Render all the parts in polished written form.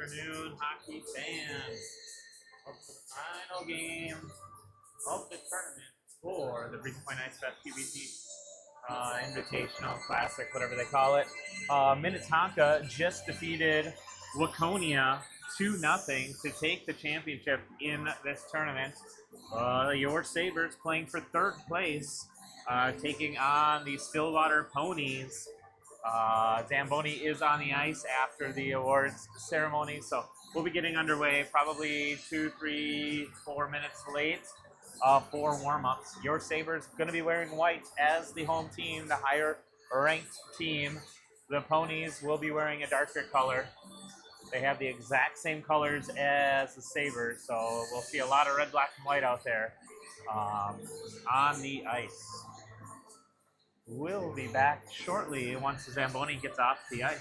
afternoon, hockey fans. Welcome to the final game of the tournament for the Breezy Ice Fest PBC Invitational Classic, whatever they call it. Minnetonka just defeated Waconia 2-0 to take the championship in this tournament. Your Sabres playing for third place, taking on the Stillwater Ponies. Zamboni is on the ice after the awards ceremony, so we'll be getting underway probably 2, 3, 4 minutes late for warm-ups. Your Sabres going to be wearing white as the home team, the higher-ranked team. The Ponies will be wearing a darker color. They have the exact same colors as the Sabres, so we'll see a lot of red, black, and white out there on the ice. We'll be back shortly once the Zamboni gets off the ice.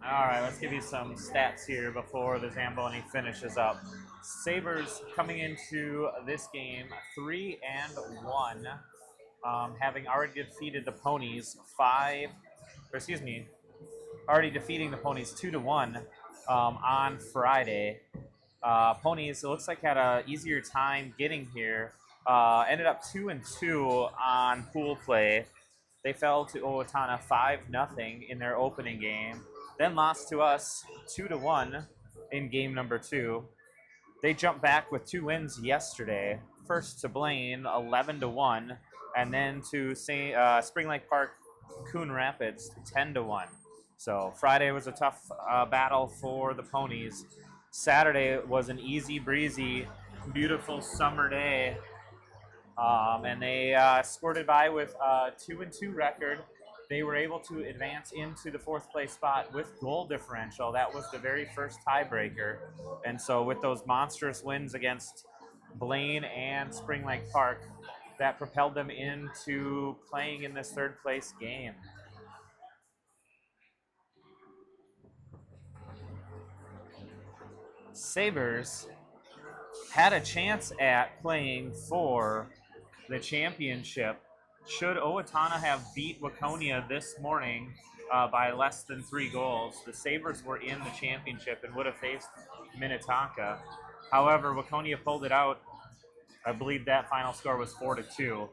All right, let's give you some stats here before the Zamboni finishes up. Sabres coming into this game 3-1, having already defeated the Ponies already defeating the Ponies 2-1 on Friday. Ponies, it looks like had a easier time getting here. Ended up 2-2 on pool play. They fell to Owatonna 5-0 in their opening game, then lost to us 2-1 in game number 2. They jumped back with 2 wins yesterday. First to Blaine 11-1, and then to Spring Lake Park Coon Rapids 10-1. So Friday was a tough battle for the Ponies. Saturday was an easy breezy, beautiful summer day. And they scored by with a 2-2 record. They were able to advance into the 4th place spot with goal differential. That was the very first tiebreaker. And so with those monstrous wins against Blaine and Spring Lake Park, that propelled them into playing in this third place game. Sabres had a chance at playing for the championship. Should Owatonna have beat Waconia this morning by less than 3 goals, the Sabres were in the championship and would have faced Minnetonka. However, Waconia pulled it out. I believe that final score was 4-2. So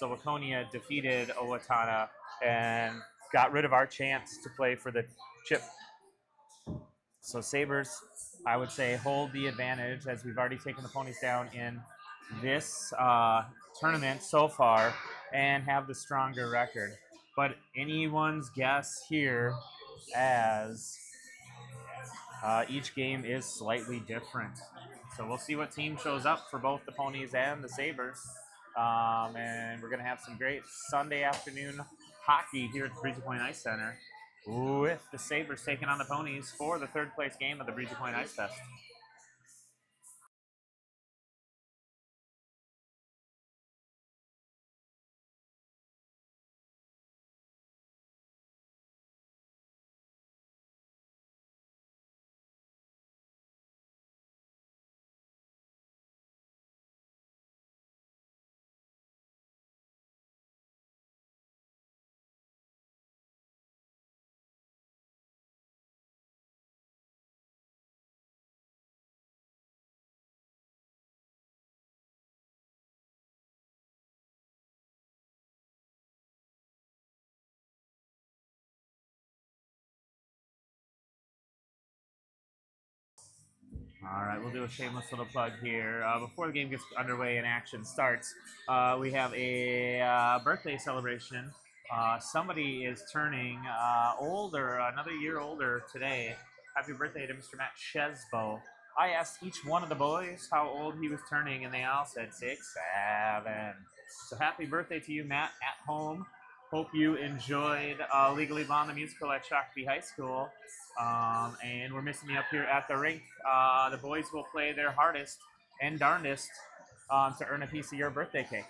Waconia defeated Owatonna and got rid of our chance to play for the chip. So Sabres, I would say, hold the advantage as we've already taken the Ponies down in this tournament so far and have the stronger record. But anyone's guess here, as each game is slightly different. So we'll see what team shows up for both the Ponies and the Sabres. And we're going to have some great Sunday afternoon hockey here at the Breezy Point Ice Center with the Sabres taking on the Ponies for the third place game of the Breezy Point Ice Fest. All right, we'll do a shameless little plug here. Before the game gets underway and action starts, we have a birthday celebration. Somebody is turning older, another year older today. Happy birthday to Mr. Matt Chesbo. I asked each one of the boys how old he was turning, and they all said 6, 7. So happy birthday to you, Matt, at home. Hope you enjoyed Legally Blonde, the musical at Shakopee High School. And we're missing you up here at the rink. The boys will play their hardest and darndest to earn a piece of your birthday cake.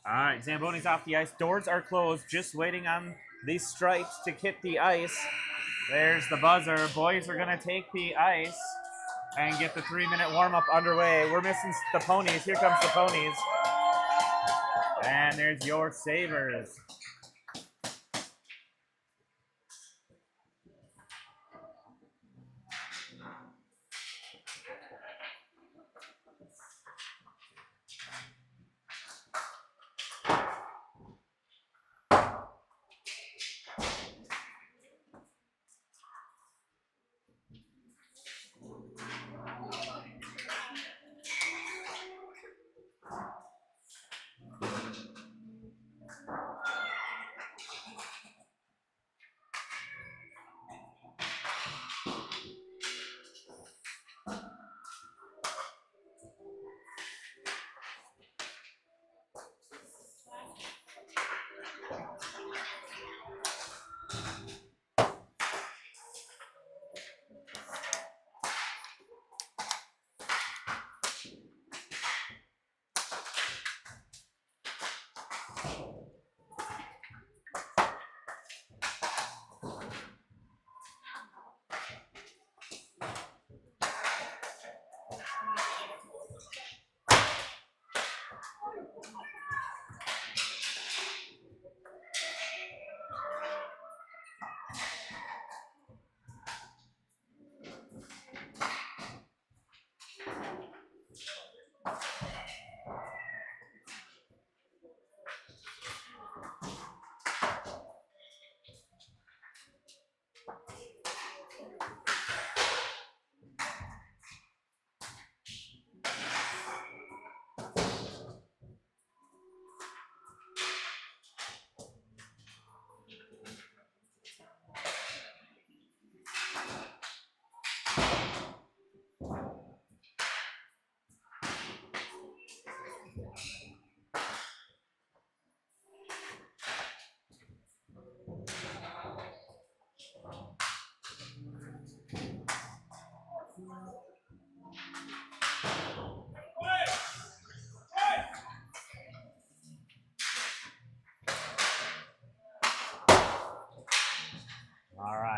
All right, Zamboni's off the ice. Doors are closed, just waiting on the stripes to hit the ice. There's the buzzer. Boys are going to take the ice and get the 3-minute warm-up underway. We're missing the Ponies. Here comes the Ponies. And there's your Sabres.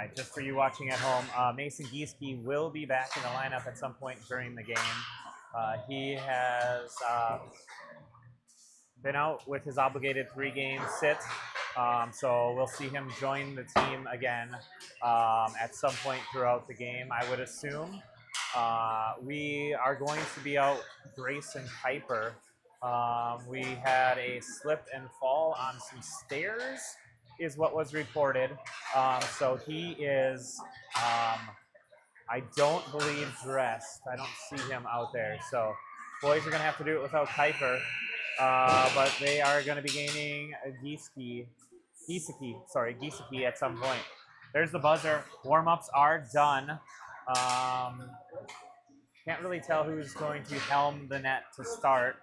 right, just for you watching at home, Mason Gieske will be back in the lineup at some point during the game. He has been out with his obligated 3-game sit, so we'll see him join the team again at some point throughout the game, I would assume. We are going to be out Grayson Piper. We had a slip and fall on some stairs, is what was reported. So he is, I don't believe, dressed. I don't see him out there. So boys are going to have to do it without Piper. But they are going to be gaining Gieske at some point. There's the buzzer. Warm-ups are done. Can't really tell who's going to helm the net to start.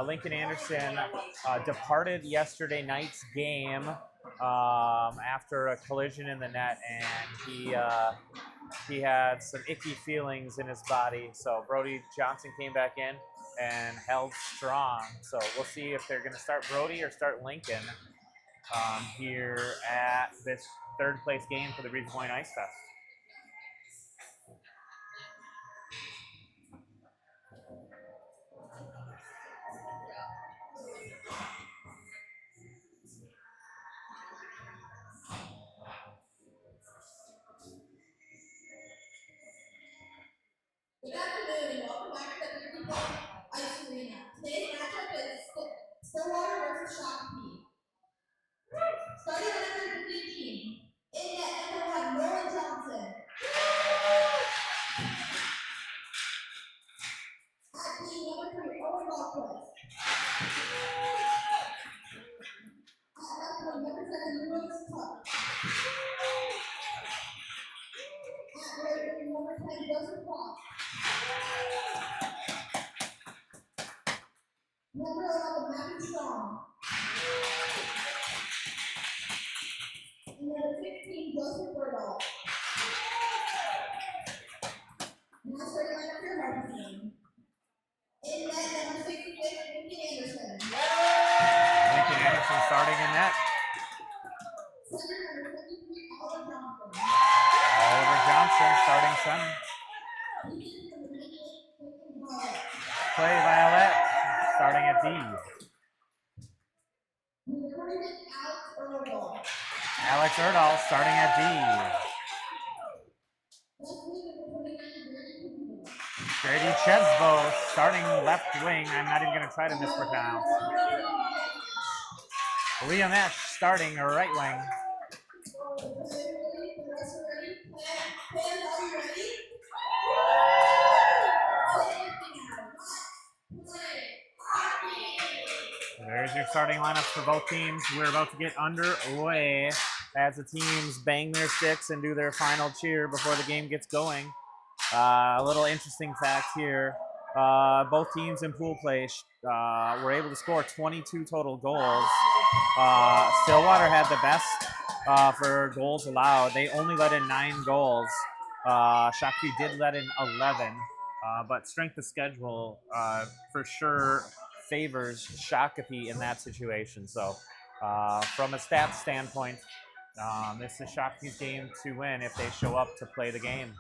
Lincoln Anderson departed yesterday night's game after a collision in the net, and he had some icky feelings in his body. So Brody Johnson came back in and held strong. So we'll see if they're going to start Brody or start Lincoln here at this third place game for the Breezy Point Ice Fest. Good afternoon and welcome back to the Breezy Point Ice Arena. Today's matchup is Stillwater versus Shakopee. Starting at number 15, in net number 1, Nolan Johnson. At the number 3, Owen Walquist. At left wing, number 7, Lewis Tuck. At right wing, number 10, Joseph Fox. Number 11, Matthew Strong. And number 16, Joseph Birdall. Now starting lineup for Harvey. In net number 66, Lincoln Anderson. Lincoln Anderson starting in net. Center number 53, Oliver Johnson. Oliver Johnson starting center. Clay Violet starting at D. Alex Erdahl starting at D. Grady Chesbo starting left wing. I'm not even going to try to mispronounce. Liam Esch starting right wing. There's your starting lineups for both teams. We're about to get underway as the teams bang their sticks and do their final cheer before the game gets going. A little interesting fact here. Both teams in pool play were able to score 22 total goals. Stillwater had the best for goals allowed. They only let in 9 goals. Shakopee did let in 11. But strength of schedule for sure favors Shakopee in that situation. So from a stats standpoint, this is Shakopee's game to win if they show up to play the game.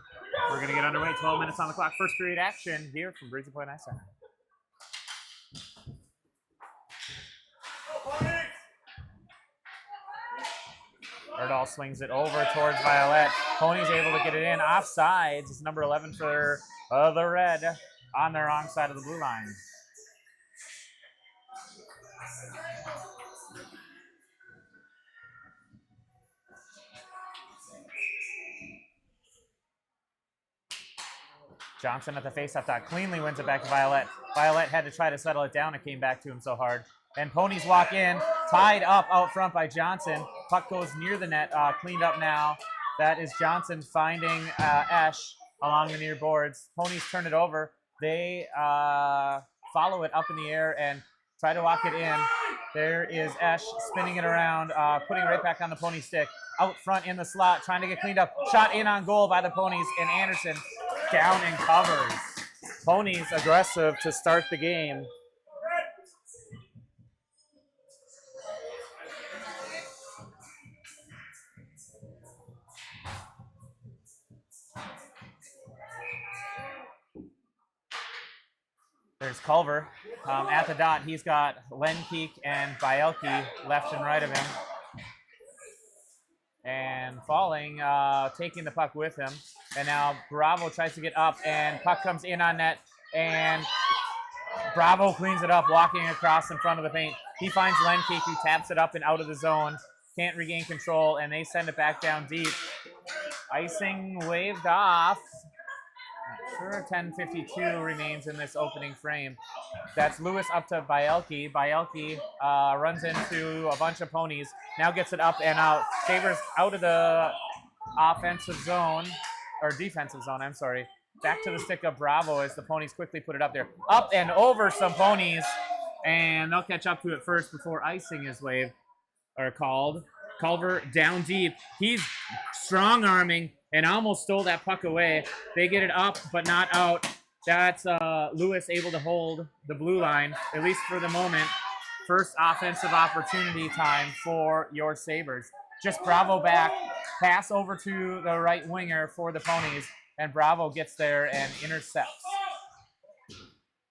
We're going to get underway. 12 minutes on the clock. First period action here from Breezy Point Ice Center. Erdahl swings it over towards Violet. Pony's able to get it in. Offsides. It's number 11 for the Red on the wrong side of the blue line. Johnson at the faceoff dot cleanly wins it back to Violet. Violet had to try to settle it down. It came back to him so hard. And Ponies walk in, tied up out front by Johnson. Puck goes near the net, cleaned up now. That is Johnson finding Esch along the near boards. Ponies turn it over. They follow it up in the air and try to walk it in. There is Esch spinning it around, putting it right back on the Pony stick. Out front in the slot, trying to get cleaned up. Shot in on goal by the Ponies, and Anderson down and covers. Ponies aggressive to start the game. There's Culver at the dot. He's got Lenkeek and Bielke left and right of him. And falling, taking the puck with him. And now Bravo tries to get up, and puck comes in on net, and Bravo cleans it up, walking across in front of the paint. He finds Lenkeek, who taps it up and out of the zone. Can't regain control, and they send it back down deep. Icing waved off. Not sure, 10:52 remains in this opening frame. That's Lewis up to Bielke. Bielke runs into a bunch of ponies. Now gets it up and out. Sabres out of the offensive zone, or defensive zone, I'm sorry. Back to the stick of Bravo as the ponies quickly put it up there. Up and over some ponies, and they'll catch up to it first before icing is waved, or called. Culver down deep. He's strong-arming and almost stole that puck away. They get it up, but not out. That's Lewis able to hold the blue line, at least for the moment. First offensive opportunity time for your Sabres. Just Bravo back, pass over to the right winger for the ponies, and Bravo gets there and intercepts.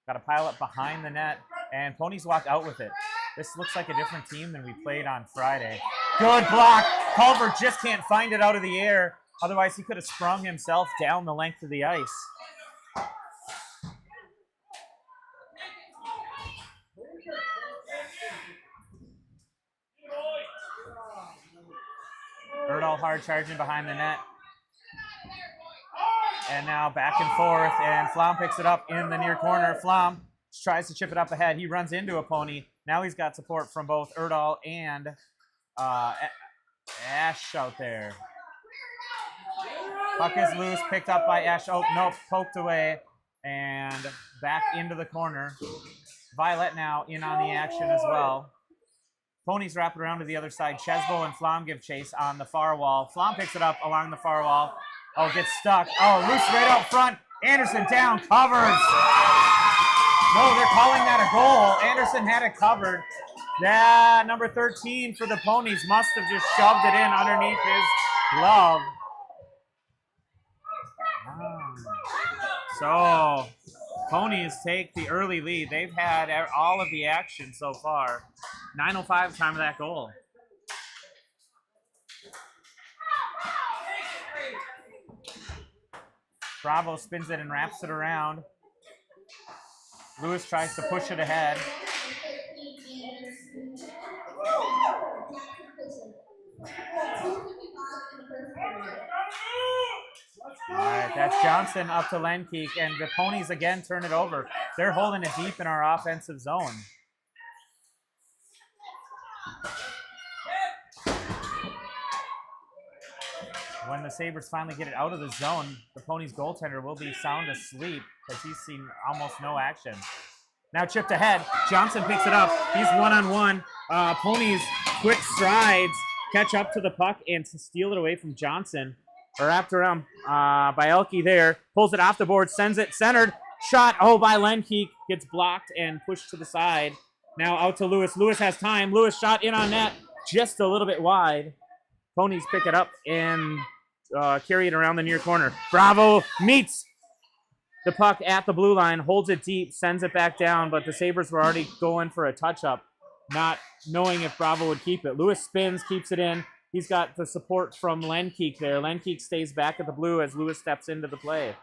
Got a pile up behind the net, and ponies walk out with it. This looks like a different team than we played on Friday. Good block. Culver just can't find it out of the air. Otherwise, he could have sprung himself down the length of the ice. Erdahl hard charging behind the net. And now back and forth, and Flom picks it up in the near corner. Flom tries to chip it up ahead. He runs into a pony. Now he's got support from both Erdahl and Ash out there. Puck is loose, picked up by Ash. Oh, nope, poked away, and back into the corner. Violet now in on the action as well. Ponies wrap it around to the other side. Chesbo and Flom give chase on the far wall. Flom picks it up along the far wall. Oh, gets stuck. Oh, loose right out front. Anderson down, covers. No, they're calling that a goal. Anderson had it covered. Yeah, number 13 for the ponies must have just shoved it in underneath his glove. So, ponies take the early lead. They've had all of the action so far. 9:05 time of that goal. Bravo spins it and wraps it around. Lewis tries to push it ahead. All right, that's Johnson up to Lenkeek, and the ponies again turn it over. They're holding it deep in our offensive zone. When the Sabres finally get it out of the zone, the ponies' goaltender will be sound asleep because he's seen almost no action. Now chipped ahead. Johnson picks it up. He's one-on-one. Ponies, quick strides, catch up to the puck and to steal it away from Johnson. Wrapped around Bielke there. Pulls it off the board, sends it centered. Shot, by Lenkeek. Gets blocked and pushed to the side. Now out to Lewis. Lewis has time. Lewis shot in on net. Just a little bit wide. Ponies pick it up and carry it around the near corner. Bravo meets the puck at the blue line, holds it deep, sends it back down, but the Sabres were already going for a touch-up, not knowing if Bravo would keep it. Lewis spins, keeps it in. He's got the support from Lenkeek there. Lenkeek stays back at the blue as Lewis steps into the play.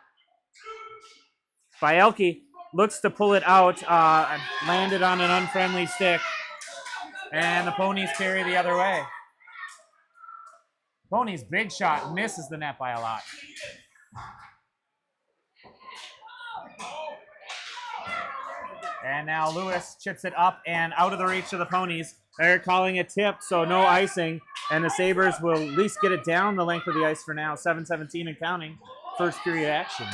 Bielke looks to pull it out, landed on an unfriendly stick, and the ponies carry the other way. Ponies' big shot misses the net by a lot. And now Lewis chips it up and out of the reach of the ponies. They're calling it tipped, so no icing. And the Sabres will at least get it down the length of the ice for now. 7:17 and counting. First period action.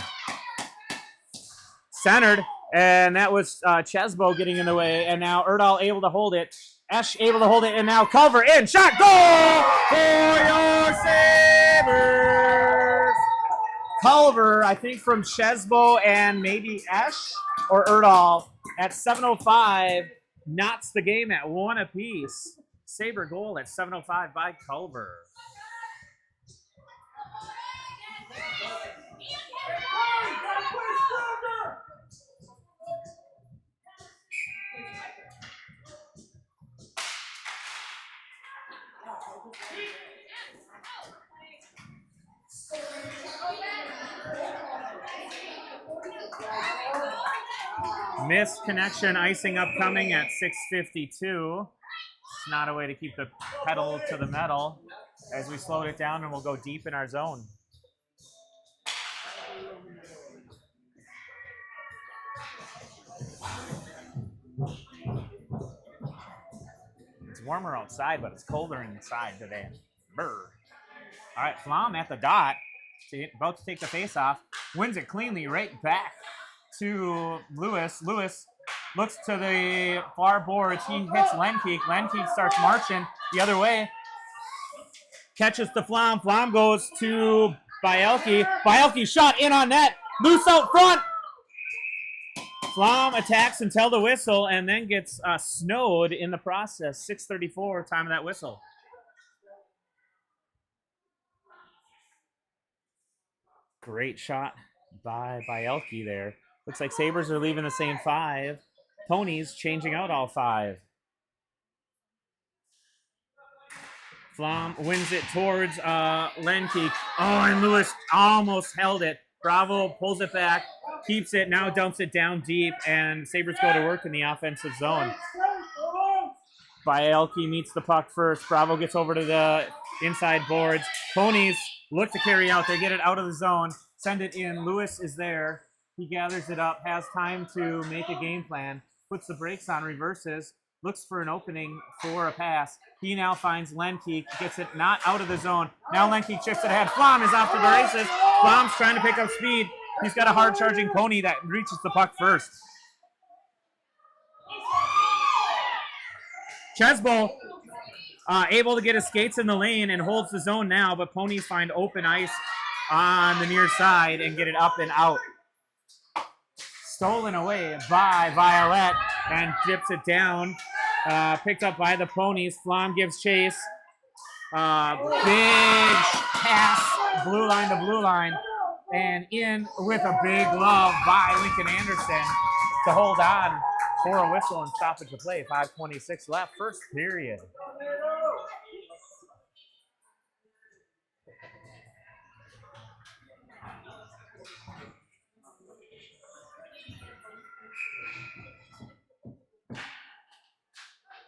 Centered, and that was Chesbo getting in the way. And now Erdahl able to hold it. Esch able to hold it, and now Culver in. Shot, goal for your Sabres! Culver, I think from Chesbo and maybe Esch or Erdahl at 7:05, knots the game at 1 apiece. Sabre goal at 7:05 by Culver. Missed connection, icing upcoming at 6:52. It's not a way to keep the pedal to the metal as we slowed it down, and we'll go deep in our zone. It's warmer outside, but it's colder inside today. Brr. All right, Flom at the dot, about to take the face off, wins it cleanly right back to Lewis. Lewis looks to the far boards. He hits Lenkeek. Lenkeek starts marching the other way. Catches the Flom. Flom goes to Bielke. Bielke shot in on net. Loose out front. Flom attacks until the whistle and then gets snowed in the process. 6:34, time of that whistle. Great shot by Bielke there. Looks like Sabres are leaving the same five. Ponies changing out all five. Flom wins it towards Lenkeek. Oh, and Lewis almost held it. Bravo pulls it back, keeps it, now dumps it down deep, and Sabres go to work in the offensive zone. Bielke meets the puck first. Bravo gets over to the inside boards. Ponies look to carry out. They get it out of the zone, send it in. Lewis is there. He gathers it up, has time to make a game plan, puts the brakes on, reverses, looks for an opening for a pass. He now finds Lenkeek, gets it not out of the zone. Now Lenkeek chips it ahead. Flom is off to the races. Flom's trying to pick up speed. He's got a hard-charging pony that reaches the puck first. Chesbo able to get his skates in the lane and holds the zone now, but ponies find open ice on the near side and get it up and out. Stolen away by Violet and dips it down. Picked up by the ponies. Flom gives chase. Big pass, blue line to blue line. And in with a big glove by Lincoln Anderson to hold on for a whistle and stoppage of play. 5:26 left, first period.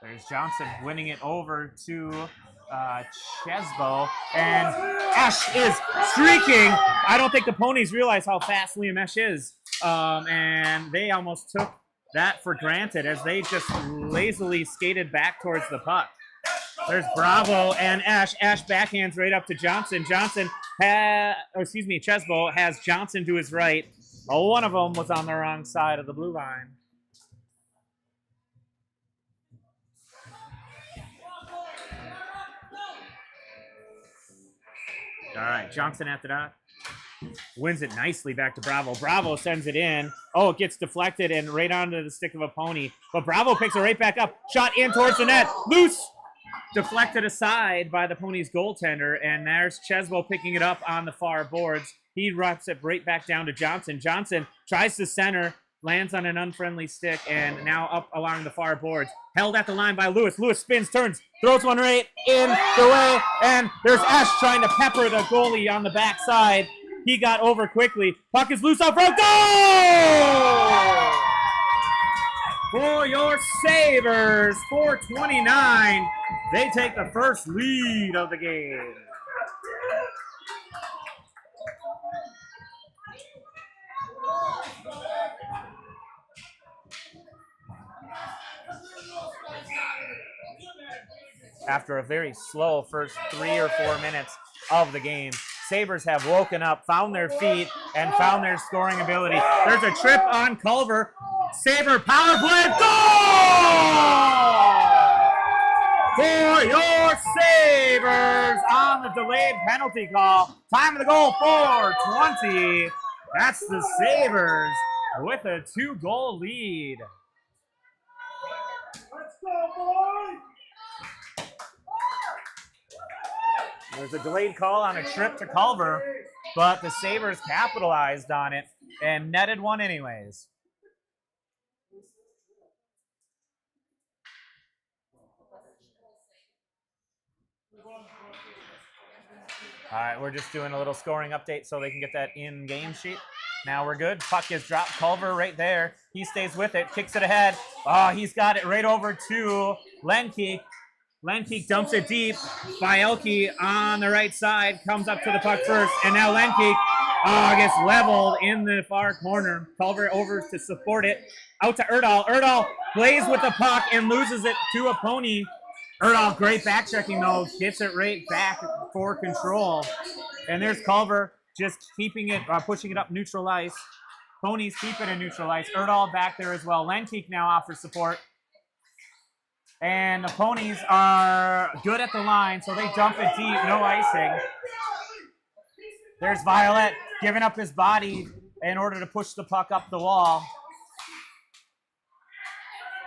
There's Johnson winning it over to Chesbo, and Esch is streaking. I don't think the ponies realize how fast Liam Esch is, and they almost took that for granted as they just lazily skated back towards the puck. There's Bravo and Esch. Esch backhands right up to Johnson. Chesbo has Johnson to his right. One of them was on the wrong side of the blue line. All right, Johnson after that. Wins it nicely back to Bravo. Bravo sends it in. Oh, it gets deflected and right onto the stick of a pony. But Bravo picks it right back up. Shot in towards the net. Loose. Deflected aside by the pony's goaltender. And there's Chesbo picking it up on the far boards. He wraps it right back down to Johnson. Johnson tries to center. Lands on an unfriendly stick and now up along the far boards. Held at the line by Lewis. Lewis spins, turns, throws one right in the way, and there's Esch trying to pepper the goalie on the backside. He got over quickly. Puck is loose out front. Goal! For your Sabres, 4:29. They take the first lead of the game. After a very slow first 3 or 4 minutes of the game, Sabres have woken up, found their feet, and found their scoring ability. There's a trip on Culver. Sabre power play. Goal! For your Sabres on the delayed penalty call. Time of the goal, 4:20. That's the Sabres with a 2-goal lead. Let's go, boys! There's a delayed call on a trip to Culver, but the Sabres capitalized on it and netted one anyways. All right, we're just doing a little scoring update so they can get that in-game sheet. Now we're good. Puck is dropped. Culver right there. He stays with it, kicks it ahead. Oh, he's got it right over to Lenkeek. Lenkeek dumps it deep. Bielke on the right side comes up to the puck first, and now Lenkeek gets leveled in the far corner. Culver over to support it. Out to Erdahl. Erdahl plays with the puck and loses it to a pony. Erdahl, great back checking though, gets it right back for control. And there's Culver just keeping it, pushing it up neutral ice. Ponies keep it in neutral ice. Erdahl back there as well. Lenkeek now offers support. And the Ponies are good at the line, so they dump it deep, no icing. There's Violet giving up his body in order to push the puck up the wall.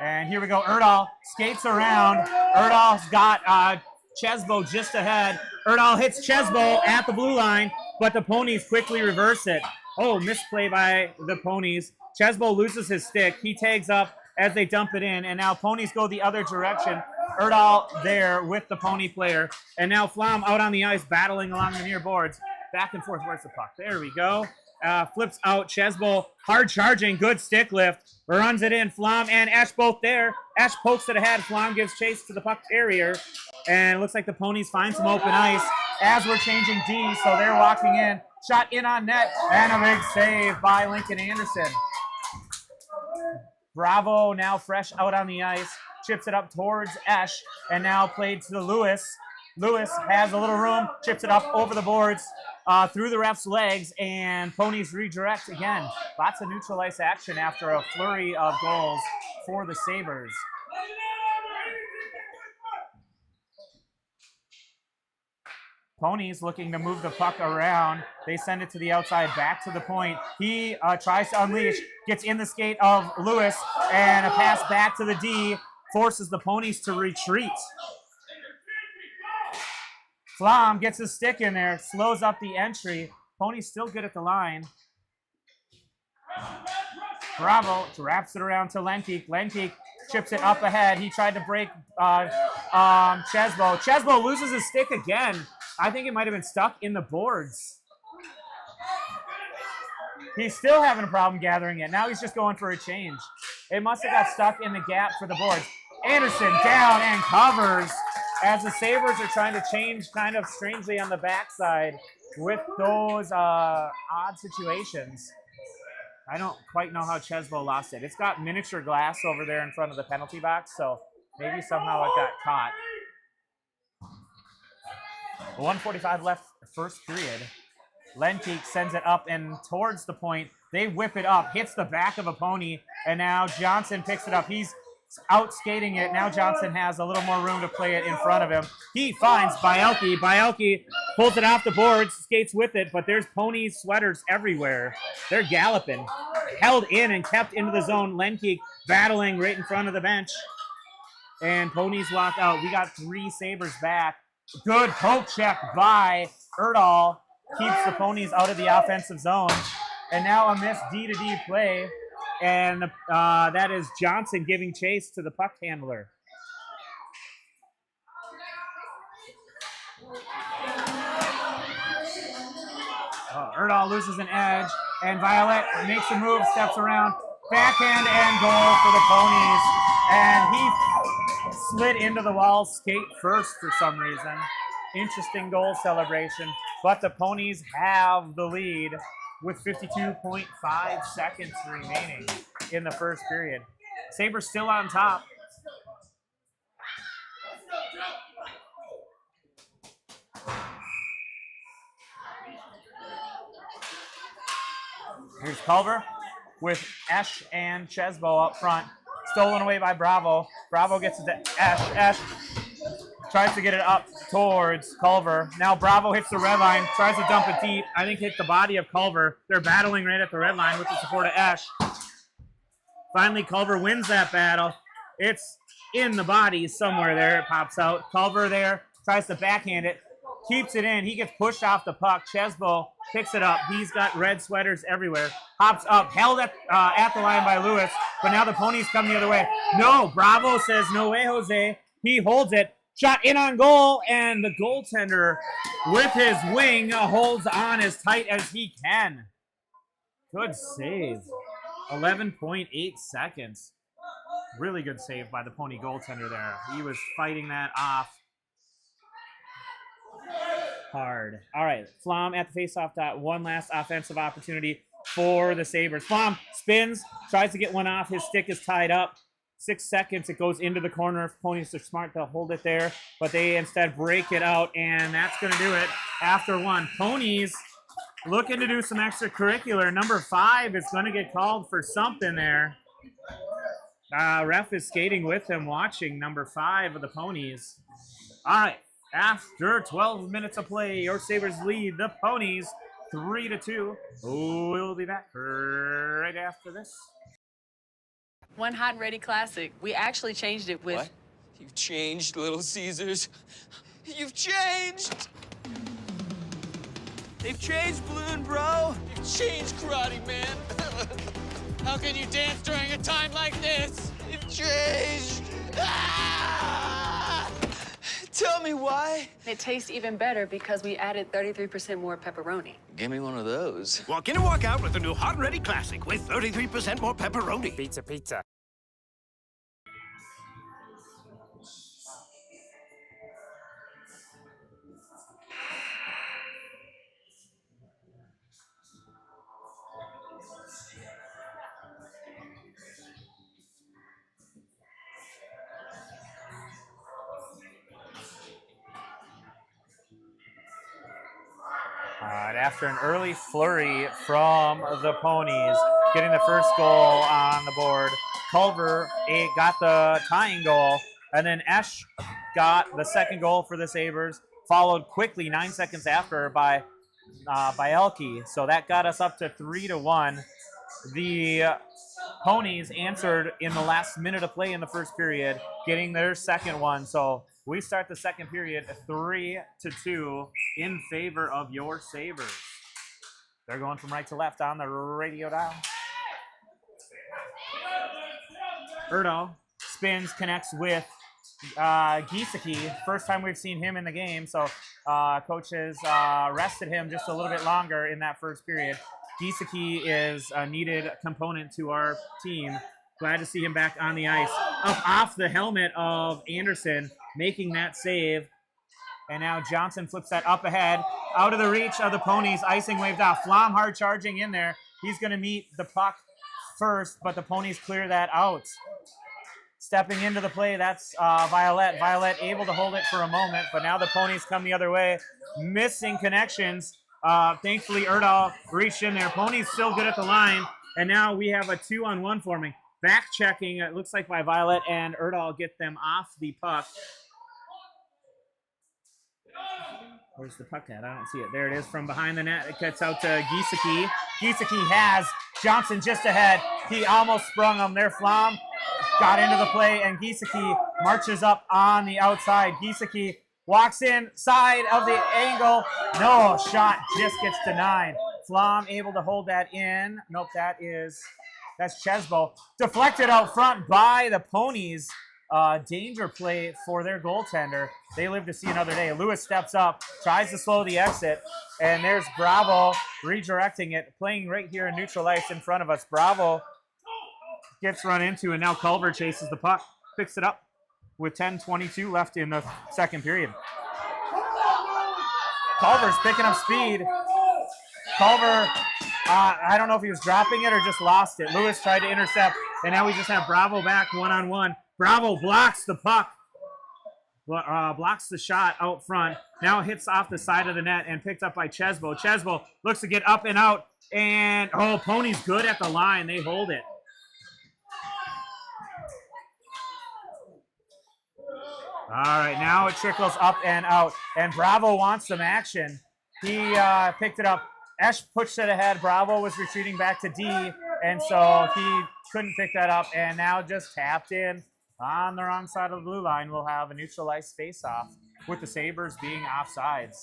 And here we go. Erdahl skates around. Erdahl's got Chesbo just ahead. Erdahl hits Chesbo at the blue line, but the Ponies quickly reverse it. Oh, misplay by the Ponies. Chesbo loses his stick. He tags up as they dump it in, and now Ponies go the other direction. Erdahl there with the Pony player, and now Flom out on the ice battling along the near boards. Back and forth. Where's the puck? There we go. Flips out. Chesbo hard charging. Good stick lift. Runs it in. Flom and Ash both there. Ash pokes it ahead. Flom gives chase to the puck carrier. And it looks like the Ponies find some open ice as we're changing D, so they're walking in. Shot in on net. And a big save by Lincoln Anderson. Bravo now fresh out on the ice. Chips it up towards Ash. And now played to Lewis. Lewis has a little room. Chips it up over the boards. Through the ref's legs, and Ponies redirect again. Lots of neutral ice action after a flurry of goals for the Sabres. Ponies looking to move the puck around. They send it to the outside, back to the point. He tries to unleash, gets in the skate of Lewis, and a pass back to the D forces the Ponies to retreat. Flom gets his stick in there, slows up the entry. Pony's still good at the line. Bravo wraps it around to Lenkeek. Lenkeek chips it up ahead. He tried to break Chesbo. Chesbo loses his stick again. I think it might have been stuck in the boards. He's still having a problem gathering it. Now he's just going for a change. It must have got stuck in the gap for the boards. Anderson down and covers as the Sabres are trying to change kind of strangely on the backside with those odd situations. I don't quite know how Chesbo lost it. It's got miniature glass over there in front of the penalty box, so maybe somehow it got caught. 1:45 left, first period. Lenkeek sends it up and towards the point. They whip it up, hits the back of a Pony, and now Johnson picks it up. He's out skating it. Now Johnson has a little more room to play it in front of him. He finds Bielke. Bielke pulls it off the boards, skates with it, but there's Pony sweaters everywhere. They're galloping. Held in and kept into the zone. Lenkeek battling right in front of the bench. And Ponies walk out. We got 3 Sabres back. Good poke check by Erdahl. Keeps the Ponies out of the offensive zone. And now a missed D-to-D play. And that is Johnson giving chase to the puck handler. Erdahl loses an edge, and Violet makes a move, steps around, backhand and goal for the Ponies. And he slid into the wall, skate first for some reason. Interesting goal celebration, but the Ponies have the lead with 52.5 seconds remaining in the first period. Sabres still on top. Here's Culver with Esch and Chesbo up front. Stolen away by Bravo. Bravo gets it to Esch. Esch tries to get it up towards Culver. Now Bravo hits the red line, tries to dump it deep. I think hit the body of Culver. They're battling right at the red line with the support of Esch. Finally, Culver wins that battle. It's in the body somewhere there. It pops out. Culver there tries to backhand it. Keeps it in. He gets pushed off the puck. Chesbo picks it up. He's got red sweaters everywhere. Hops up. Held at the line by Lewis. But now the Ponies come the other way. No. Bravo says, no way, Jose. He holds it. Shot in on goal, and the goaltender with his wing holds on as tight as he can. Good save. 11.8 seconds. Really good save by the Pony goaltender there. He was fighting that off hard. All right, Flom at the faceoff dot. One last offensive opportunity for the Sabres. Flom spins, tries to get one off. His stick is tied up. 6 seconds, it goes into the corner. If Ponies are smart, they'll hold it there, but they instead break it out, and that's going to do it after one. Ponies looking to do some extracurricular. Number 5 is going to get called for something there. Ref is skating with him, watching number 5 of the Ponies. All right, after 12 minutes of play, your Sabres lead the Ponies 3-2. We'll be back right after this. One hot and ready classic. We actually changed it with... What? You've changed, Little Caesars. You've changed! They've changed, Balloon Bro. You've changed, Karate Man. How can you dance during a time like this? You've changed. Ah! Tell me why. It tastes even better because we added 33% more pepperoni. Give me one of those. Walk in and walk out with the new Hot and Ready Classic with 33% more pepperoni. Pizza, pizza. After an early flurry from the Ponies, getting the first goal on the board, Culver got the tying goal, and then Esch got the second goal for the Sabres, followed quickly 9 seconds after by Elke. So that got us up to 3-1. The Ponies answered in the last minute of play in the first period, getting their second one. So we start the second period 3-2 in favor of your Sabres. They're going from right to left on the radio dial. Erdahl spins, connects with Giesecke. First time we've seen him in the game, so coaches rested him just a little bit longer in that first period. Giesecke is a needed component to our team. Glad to see him back on the ice. Up off the helmet of Anderson, making that save. And now Johnson flips that up ahead, out of the reach of the Ponies. Icing waved off. Flom hard charging in there. He's going to meet the puck first, but the Ponies clear that out. Stepping into the play, that's Violet. Violet able to hold it for a moment, but now the Ponies come the other way. Missing connections. Thankfully, Erdahl reached in there. Ponies still good at the line, and now we have a 2-on-1 forming. Back checking, it looks like by Violet and Erdahl get them off the puck. Where's the puck at? I don't see it. There it is from behind the net. It cuts out to Giesecke. Giesecke has Johnson just ahead. He almost sprung him there. Flom got into the play, and Giesecke marches up on the outside. Giesecke walks inside of the angle. No, shot just gets denied. Flom able to hold that in. Nope, that's Chesbo. Deflected out front by the Ponies. Danger play for their goaltender. They live to see another day. Lewis steps up, tries to slow the exit, and there's Bravo redirecting it, playing right here in neutral ice in front of us. Bravo gets run into, and now Culver chases the puck, picks it up with 10:22 left in the second period. Culver's picking up speed. Culver, I don't know if he was dropping it or just lost it. Lewis tried to intercept, and now we just have Bravo back one-on-one. Bravo blocks the puck, blocks the shot out front. Now hits off the side of the net and picked up by Chesbo. Chesbo looks to get up and out, and Pony's good at the line. They hold it. All right, now it trickles up and out, and Bravo wants some action. He picked it up. Esch pushed it ahead. Bravo was retreating back to D, and so he couldn't pick that up, and now just tapped in on the wrong side of the blue line. We'll have a neutral ice face-off with the Sabres being offsides.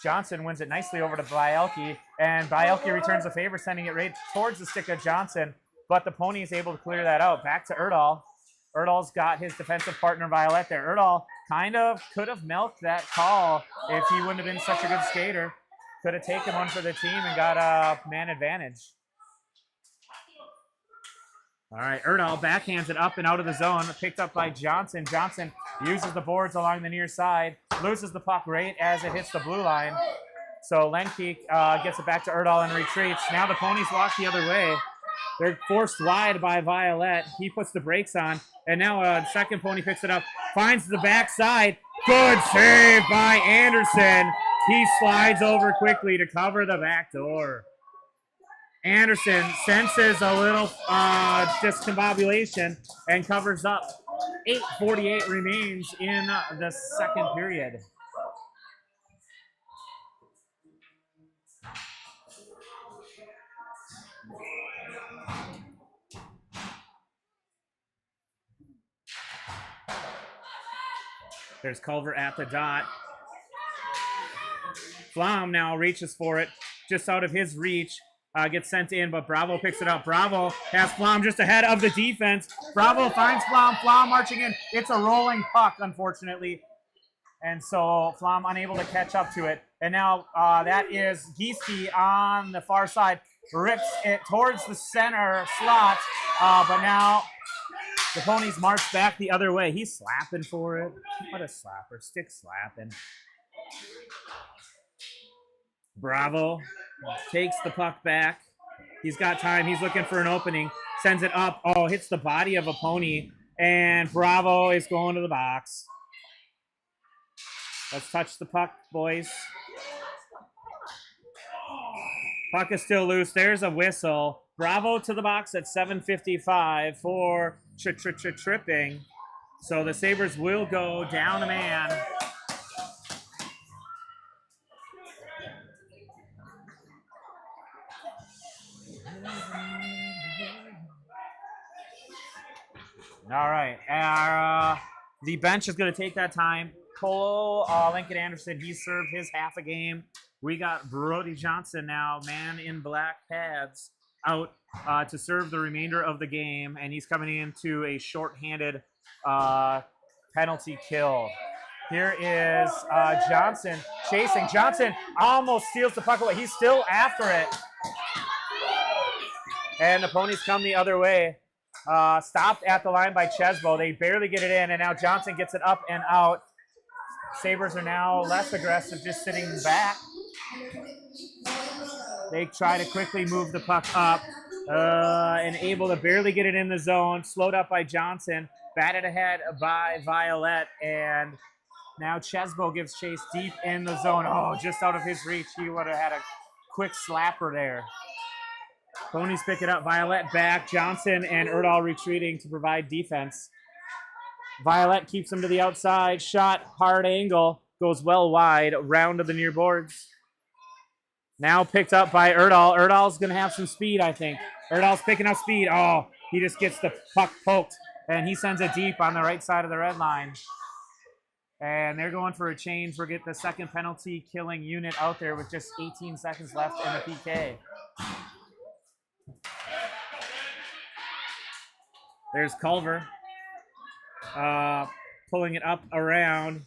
Johnson wins it nicely over to Bielke, and Bielke returns the favor, sending it right towards the stick of Johnson, but the pony is able to clear that out. Back to Erdahl. Erdahl's got his defensive partner Violet there. Erdahl kind of could have milked that call if he wouldn't have been such a good skater. Could have taken one for the team and got a man advantage. All right, Erdahl backhands it up and out of the zone, picked up by Johnson. Johnson uses the boards along the near side, loses the puck right as it hits the blue line. So Lenkeek gets it back to Erdahl and retreats. Now the ponies walk the other way. They're forced wide by Violet. He puts the brakes on, and now a second pony picks it up, finds the backside. Good save by Anderson. He slides over quickly to cover the back door. Anderson senses a little discombobulation and covers up. 8:48 remains in the second period. There's Culver at the dot. Flom now reaches for it, just out of his reach. Gets sent in, but Bravo picks it up. Bravo has Flom just ahead of the defense. Bravo finds Flom. Flom marching in. It's a rolling puck, unfortunately. And so Flom unable to catch up to it. And now that is Gieske on the far side. Rips it towards the center slot. But now the ponies march back the other way. He's slapping for it. What a slapper. Stick slapping. Bravo takes the puck back. He's got time. He's looking for an opening. Sends it up. Oh, hits the body of a pony. And Bravo is going to the box. Let's touch the puck, boys. Puck is still loose. There's a whistle. Bravo to the box at 7:55 for tripping. So the Sabres will go down a man. All right. The bench is going to take that time. Cole Lincoln Anderson, he served his half a game. We got Brody Johnson now, man in black pads, out to serve the remainder of the game, and he's coming into a shorthanded penalty kill. Here is Johnson chasing. Johnson almost steals the puck away. He's still after it. And the ponies come the other way. Stopped at the line by Chesbo. They barely get it in, and now Johnson gets it up and out. Sabres are now less aggressive, just sitting back. They try to quickly move the puck up and able to barely get it in the zone. Slowed up by Johnson. Batted ahead by Violet, and now Chesbo gives chase deep in the zone. Oh, just out of his reach. He would have had a quick slapper there. Ponies pick it up. Violet back. Johnson and Erdahl retreating to provide defense. Violet keeps him to the outside. Shot, hard angle. Goes well wide. Round to the near boards. Now picked up by Erdahl. Erdahl's going to have some speed, I think. Erdahl's picking up speed. Oh, he just gets the puck poked. And he sends it deep on the right side of the red line. And they're going for a change. We'll get the second penalty killing unit out there with just 18 seconds left in the PK. There's Culver. Pulling it up around.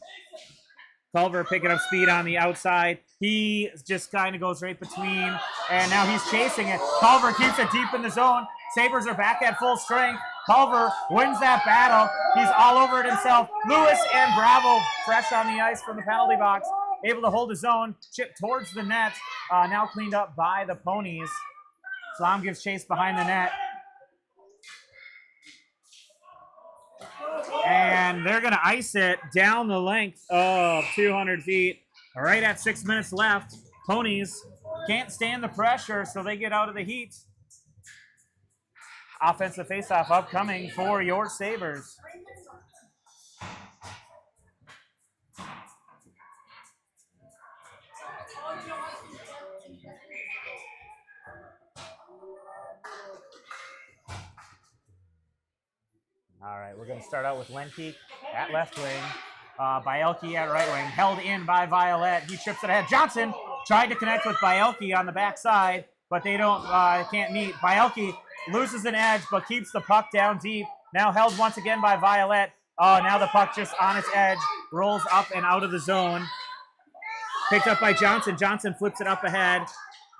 Culver picking up speed on the outside. He just kind of goes right between, and now he's chasing it. Culver keeps it deep in the zone. Sabres are back at full strength. Culver wins that battle. He's all over it himself. Lewis and Bravo fresh on the ice from the penalty box. Able to hold his own. Chip towards the net. Now cleaned up by the ponies. Flom gives chase behind the net. And they're going to ice it down the length of 200 feet. Right at 6 minutes left. Ponies can't stand the pressure, so they get out of the heat. Offensive faceoff upcoming for your Sabres. All right, we're going to start out with Lenkeek at left wing. Bielke at right wing, held in by Violet. He trips it ahead. Johnson tried to connect with Bielke on the backside, but they can't meet. Bielke loses an edge, but keeps the puck down deep. Now held once again by Violet. Now the puck just on its edge, rolls up and out of the zone. Picked up by Johnson. Johnson flips it up ahead,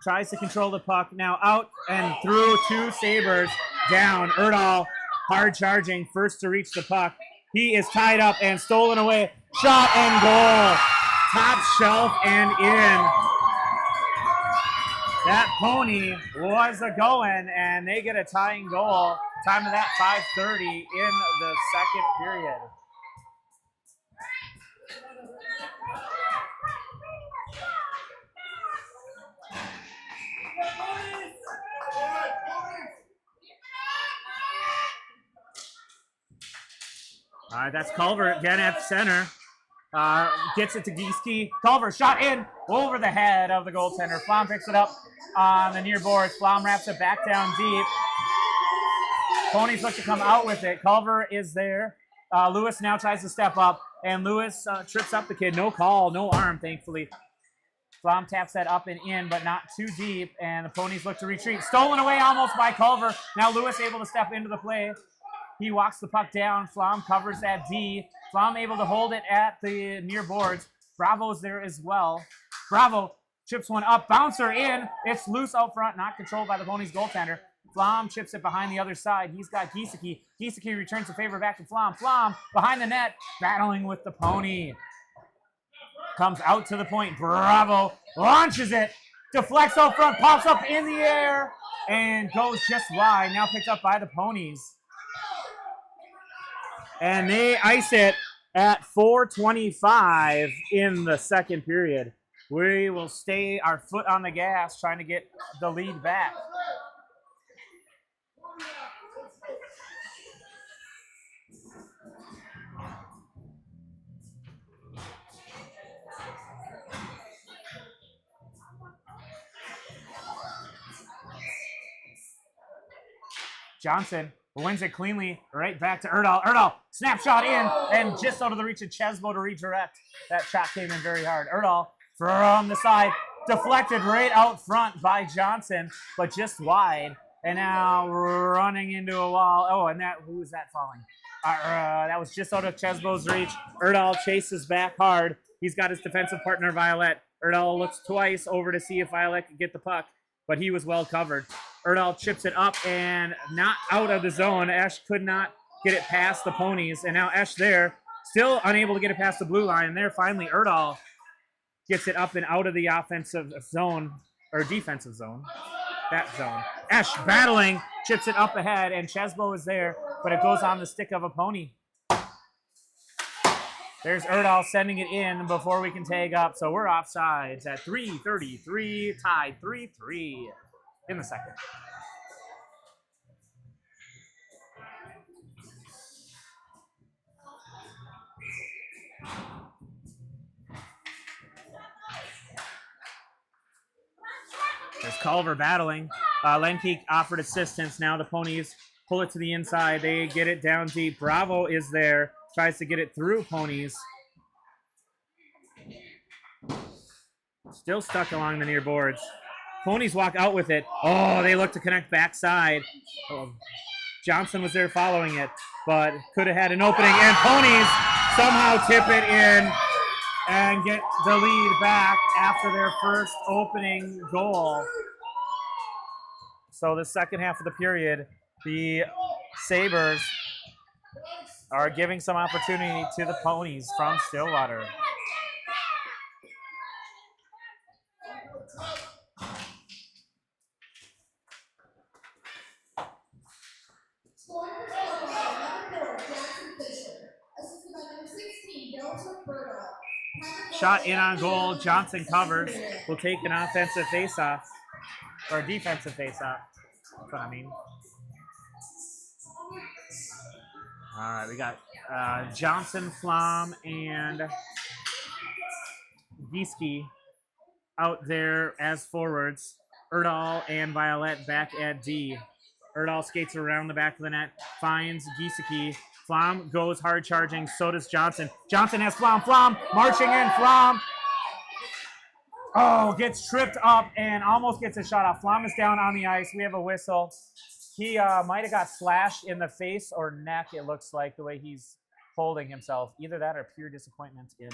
tries to control the puck. Now out and through two Sabres down. Erdahl hard charging, first to reach the puck. He is tied up and stolen away. Shot and goal. Top shelf and in. That pony was a going, and they get a tying goal. Time of that 5:30 in the second period. All right, that's Culver again at center. Gets it to Gieske. Culver shot in over the head of the goaltender. Flom picks it up on the near boards. Flom wraps it back down deep. Ponies look to come out with it. Culver is there. Lewis now tries to step up, and Lewis trips up the kid. No call, no arm, thankfully. Flom taps that up and in, but not too deep, and the Ponies look to retreat. Stolen away almost by Culver. Now Lewis able to step into the play. He walks the puck down. Flom covers that D. Flom able to hold it at the near boards. Bravo's there as well. Bravo chips one up. Bouncer in. It's loose out front, not controlled by the Ponies goaltender. Flom chips it behind the other side. He's got Gieske. Gieske returns the favor back to Flom. Flom behind the net, battling with the Pony. Comes out to the point. Bravo launches it. Deflects out front, pops up in the air, and goes just wide. Now picked up by the Ponies. And they ice it at 4:25 in the second period. We will stay our foot on the gas, trying to get the lead back. Johnson wins it cleanly, right back to Erdahl. Erdahl, snapshot in, and just out of the reach of Chesbo to redirect. That shot came in very hard. Erdahl from the side, deflected right out front by Johnson, but just wide. And now running into a wall. Oh, and who was that falling? That was just out of Chesbo's reach. Erdahl chases back hard. He's got his defensive partner, Violet. Erdahl looks twice over to see if Violet could get the puck, but he was well covered. Erdahl chips it up and not out of the zone. Esch could not get it past the Ponies, and now Esch there, still unable to get it past the blue line. There, finally, Erdahl gets it up and out of the offensive zone, or defensive zone, that zone. Esch battling, chips it up ahead, and Chesbo is there, but it goes on the stick of a Pony. There's Erdahl sending it in before we can tag up, so we're offsides at 3:33, tied 3-3 in the second. There's Culver battling. Lenkeek offered assistance. Now the Ponies pull it to the inside. They get it down deep. Bravo is there. Tries to get it through Ponies. Still stuck along the near boards. Ponies walk out with it. Oh, they look to connect backside. Oh, Johnson was there following it, but could have had an opening. And Ponies somehow tip it in and get the lead back after their first opening goal. So the second half of the period, the Sabres are giving some opportunity to the Ponies from Stillwater. Shot in on goal. Johnson covers. Will take an offensive faceoff, or a defensive faceoff. That's what I mean. All right, we got Johnson, Flom, and Gieske out there as forwards. Erdahl and Violet back at D. Erdahl skates around the back of the net, finds Gieske, Flom goes hard charging. So does Johnson. Johnson has Flom. Flom marching in. Flom. Oh, gets tripped up and almost gets a shot off. Flom is down on the ice. We have a whistle. He might have got slashed in the face or neck, it looks like, the way he's holding himself. Either that or pure disappointment in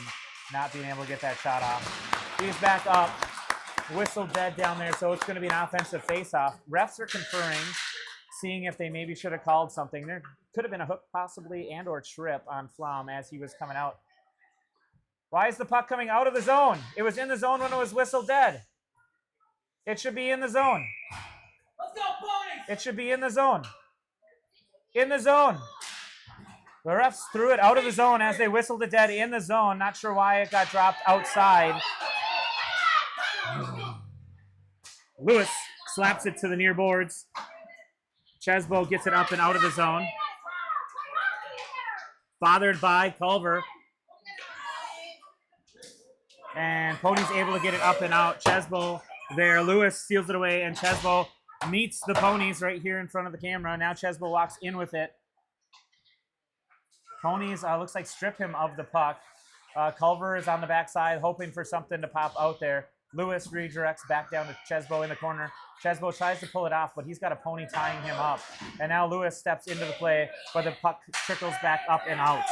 not being able to get that shot off. He's back up. Whistle dead down there, so it's going to be an offensive face-off. Refs are conferring, seeing if they maybe should have called something. There could have been a hook possibly and or trip on Flom as he was coming out. Why is the puck coming out of the zone? It was in the zone when it was whistle dead. It should be in the zone. Let's go, boys! It should be in the zone. In the zone. The refs threw it out of the zone as they whistled it dead in the zone. Not sure why it got dropped outside. Lewis slaps it to the near boards. Chesbo gets it up and out of the zone. Bothered by Culver. And Pony's able to get it up and out. Chesbo there. Lewis steals it away, and Chesbo meets the Ponies right here in front of the camera. Now Chesbo walks in with it. Ponies looks like strip him of the puck. Culver is on the backside, hoping for something to pop out there. Lewis redirects back down to Chesbo in the corner. Chesbo tries to pull it off, but he's got a Pony tying him up. And now Lewis steps into the play, but the puck trickles back up and out.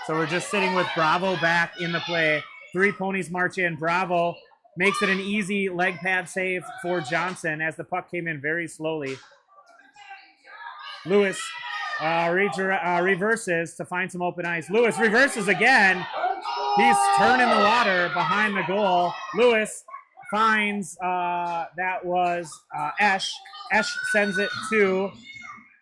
So we're just sitting with Bravo back in the play. 3 Ponies march in. Bravo makes it an easy leg pad save for Johnson as the puck came in very slowly. Lewis reverses to find some open ice. Lewis reverses again. He's turning the water behind the goal. Lewis finds, that was Esch. Esch sends it to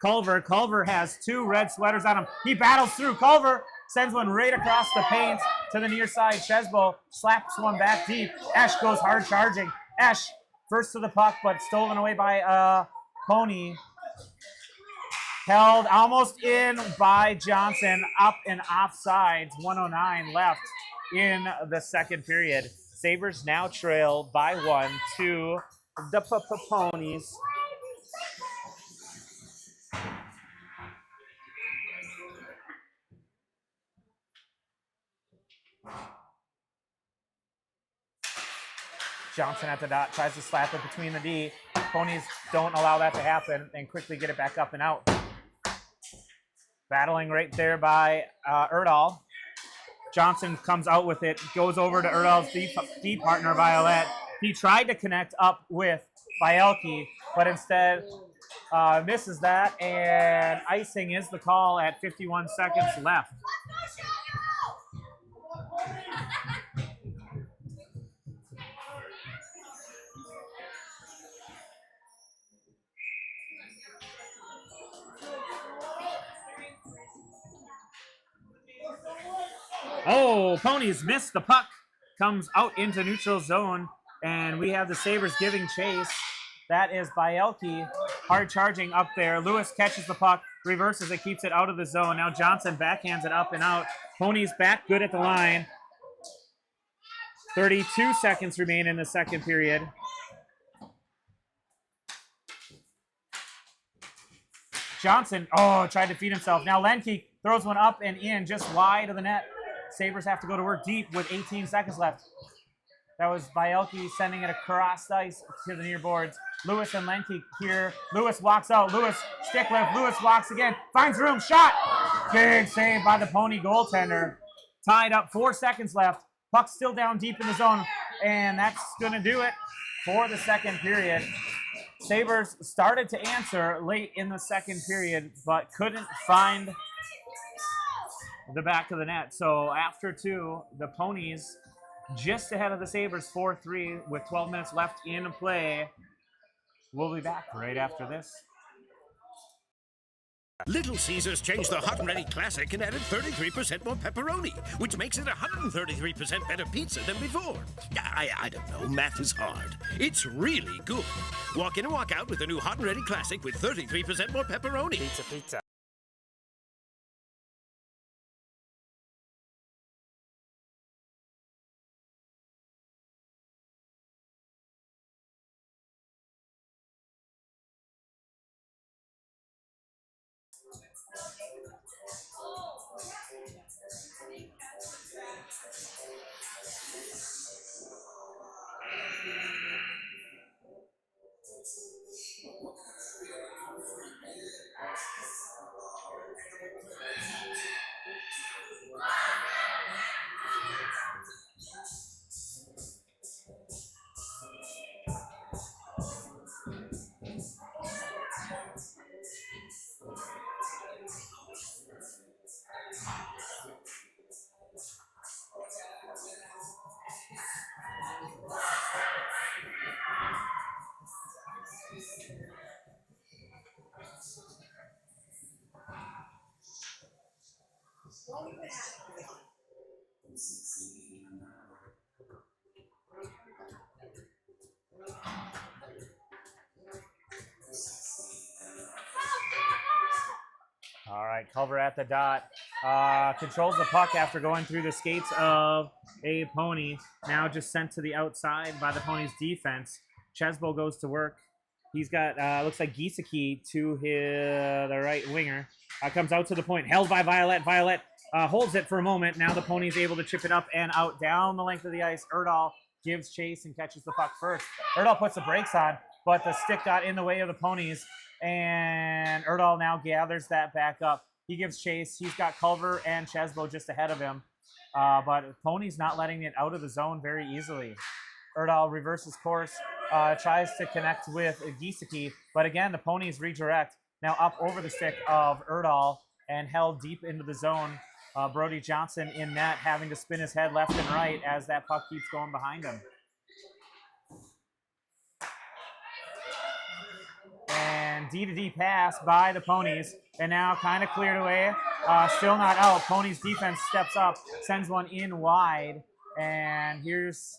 Culver. Culver has 2 red sweaters on him. He battles through. Culver sends one right across the paint to the near side. Chesbo slaps one back deep. Esch goes hard charging. Esch first to the puck, but stolen away by Pony. Held almost in by Johnson. Up and offsides. 1:09 left in the second period. Sabres now trail by 1 to the Ponies. Johnson at the dot tries to slap it between the D. Ponies don't allow that to happen and quickly get it back up and out. Battling right there by Erdahl. Johnson comes out with it, goes over to Erdahl's D partner, Violet. He tried to connect up with Bielke, but instead misses that, and icing is the call at 51 seconds left. Oh, Ponies miss the puck. Comes out into neutral zone, and we have the Sabres giving chase. That is Bielke hard charging up there. Lewis catches the puck, reverses it, keeps it out of the zone. Now Johnson backhands it up and out. Ponies back good at the line. 32 seconds remain in the second period. Johnson, tried to feed himself. Now Lenke throws one up and in, just wide of the net. Sabres have to go to work deep with 18 seconds left. That was Bielke sending it across the ice to the near boards. Lewis and Lenke here. Lewis walks out. Lewis stick lift. Lewis walks again. Finds room. Shot. Big save by the Pony goaltender. Tied up. 4 seconds left. Puck still down deep in the zone. And that's going to do it for the second period. Sabres started to answer late in the second period, but couldn't find the back of the net. So after 2, the Ponies just ahead of the Sabres 4-3 with 12 minutes left in play. We'll be back right after this. Little Caesars changed the Hot and Ready Classic and added 33% more pepperoni, which makes it 133% better pizza than before. I don't know, math is hard. It's really good. Walk in and walk out with the new Hot and Ready Classic with 33% more pepperoni. Pizza. All right, Culver at the dot. Controls the puck after going through the skates of a pony. Now just sent to the outside by the pony's defense. Chesbo goes to work. He's got, looks like Giesecke to the right winger. Comes out to the point. Held by Violet. Violet holds it for a moment. Now the pony's able to chip it up and out down the length of the ice. Erdahl gives chase and catches the puck first. Erdahl puts the brakes on, but the stick got in the way of the ponies. And Erdahl now gathers that back up. He gives chase. He's got Culver and Chesbo just ahead of him. But Pony's not letting it out of the zone very easily. Erdahl reverses course, tries to connect with Giesecke. But again, the Ponies redirect. Now up over the stick of Erdahl and held deep into the zone. Brody Johnson in net, having to spin his head left and right as that puck keeps going behind him. And D-to-D pass by the Ponies, and now kind of cleared away. Still not out. Ponies defense steps up, sends one in wide, and here's,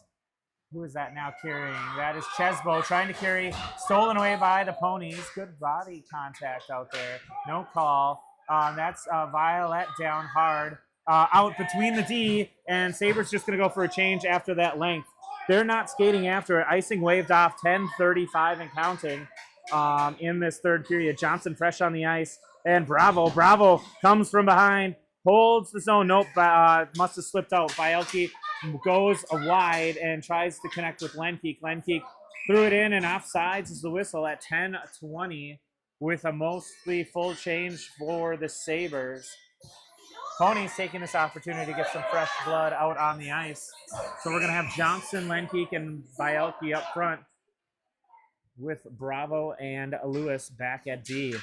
who is that now carrying? That is Chesbo trying to carry, stolen away by the Ponies. Good body contact out there. No call. That's Violet down hard. Out between the D, and Sabres just going to go for a change after that length. They're not skating after it. Icing waved off, 10:35 and counting. In this third period. Johnson fresh on the ice, and Bravo comes from behind, holds the zone. Nope, must have slipped out. Bielke goes wide and tries to connect with Lenkeek. Lenkeek threw it in, and offsides is the whistle at 10:20 with a mostly full change for the Sabres. Ponies taking this opportunity to get some fresh blood out on the ice. So we're going to have Johnson, Lenkeek, and Bielke up front, with Bravo and Lewis back at D.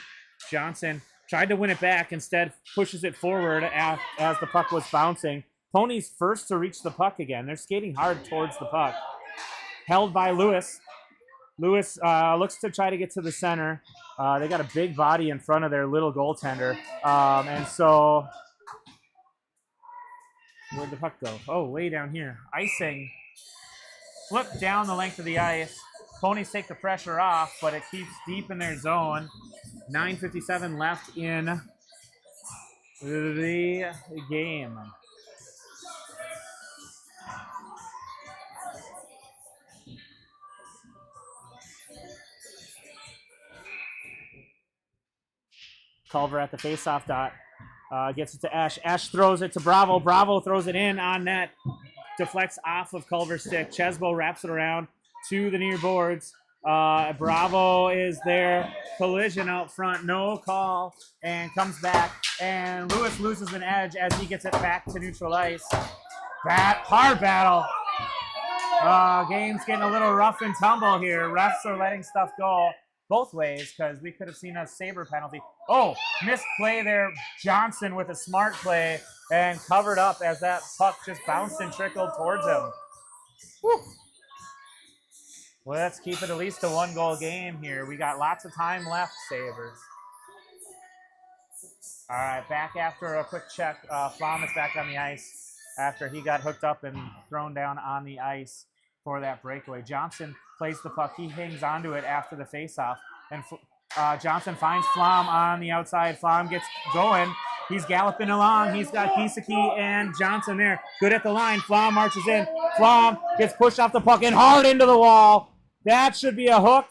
Johnson tried to win it back, instead pushes it forward as the puck was bouncing. Ponies first to reach the puck again. They're skating hard towards the puck. Held by Lewis. Lewis looks to try to get to the center. They got a big body in front of their little goaltender. And so, where'd the puck go? Oh, way down here. Icing. Flipped down the length of the ice. Ponies take the pressure off, but it keeps deep in their zone. 9:57 left in the game. Culver at the faceoff dot. Gets it to Ash. Ash throws it to Bravo. Bravo throws it in on net. Deflects off of Culver's stick. Chesbo wraps it around to the near boards. Bravo is there. Collision out front. No call. And comes back. And Lewis loses an edge as he gets it back to neutral ice. Hard battle. Game's getting a little rough and tumble here. Refs are letting stuff go both ways because we could have seen a Sabre penalty. Oh, missed play there. Johnson with a smart play and covered up as that puck just bounced and trickled towards him. Whew. Well, let's keep it at least a one-goal game here. We got lots of time left, Sabres. All right, back after a quick check. Flom is back on the ice after he got hooked up and thrown down on the ice for that breakaway. Johnson plays the puck. He hangs onto it after the faceoff. And Johnson finds Flom on the outside. Flom gets going. He's galloping along. He's got Giesecke and Johnson there. Good at the line. Flom marches in. Flom gets pushed off the puck and hard into the wall. That should be a hook.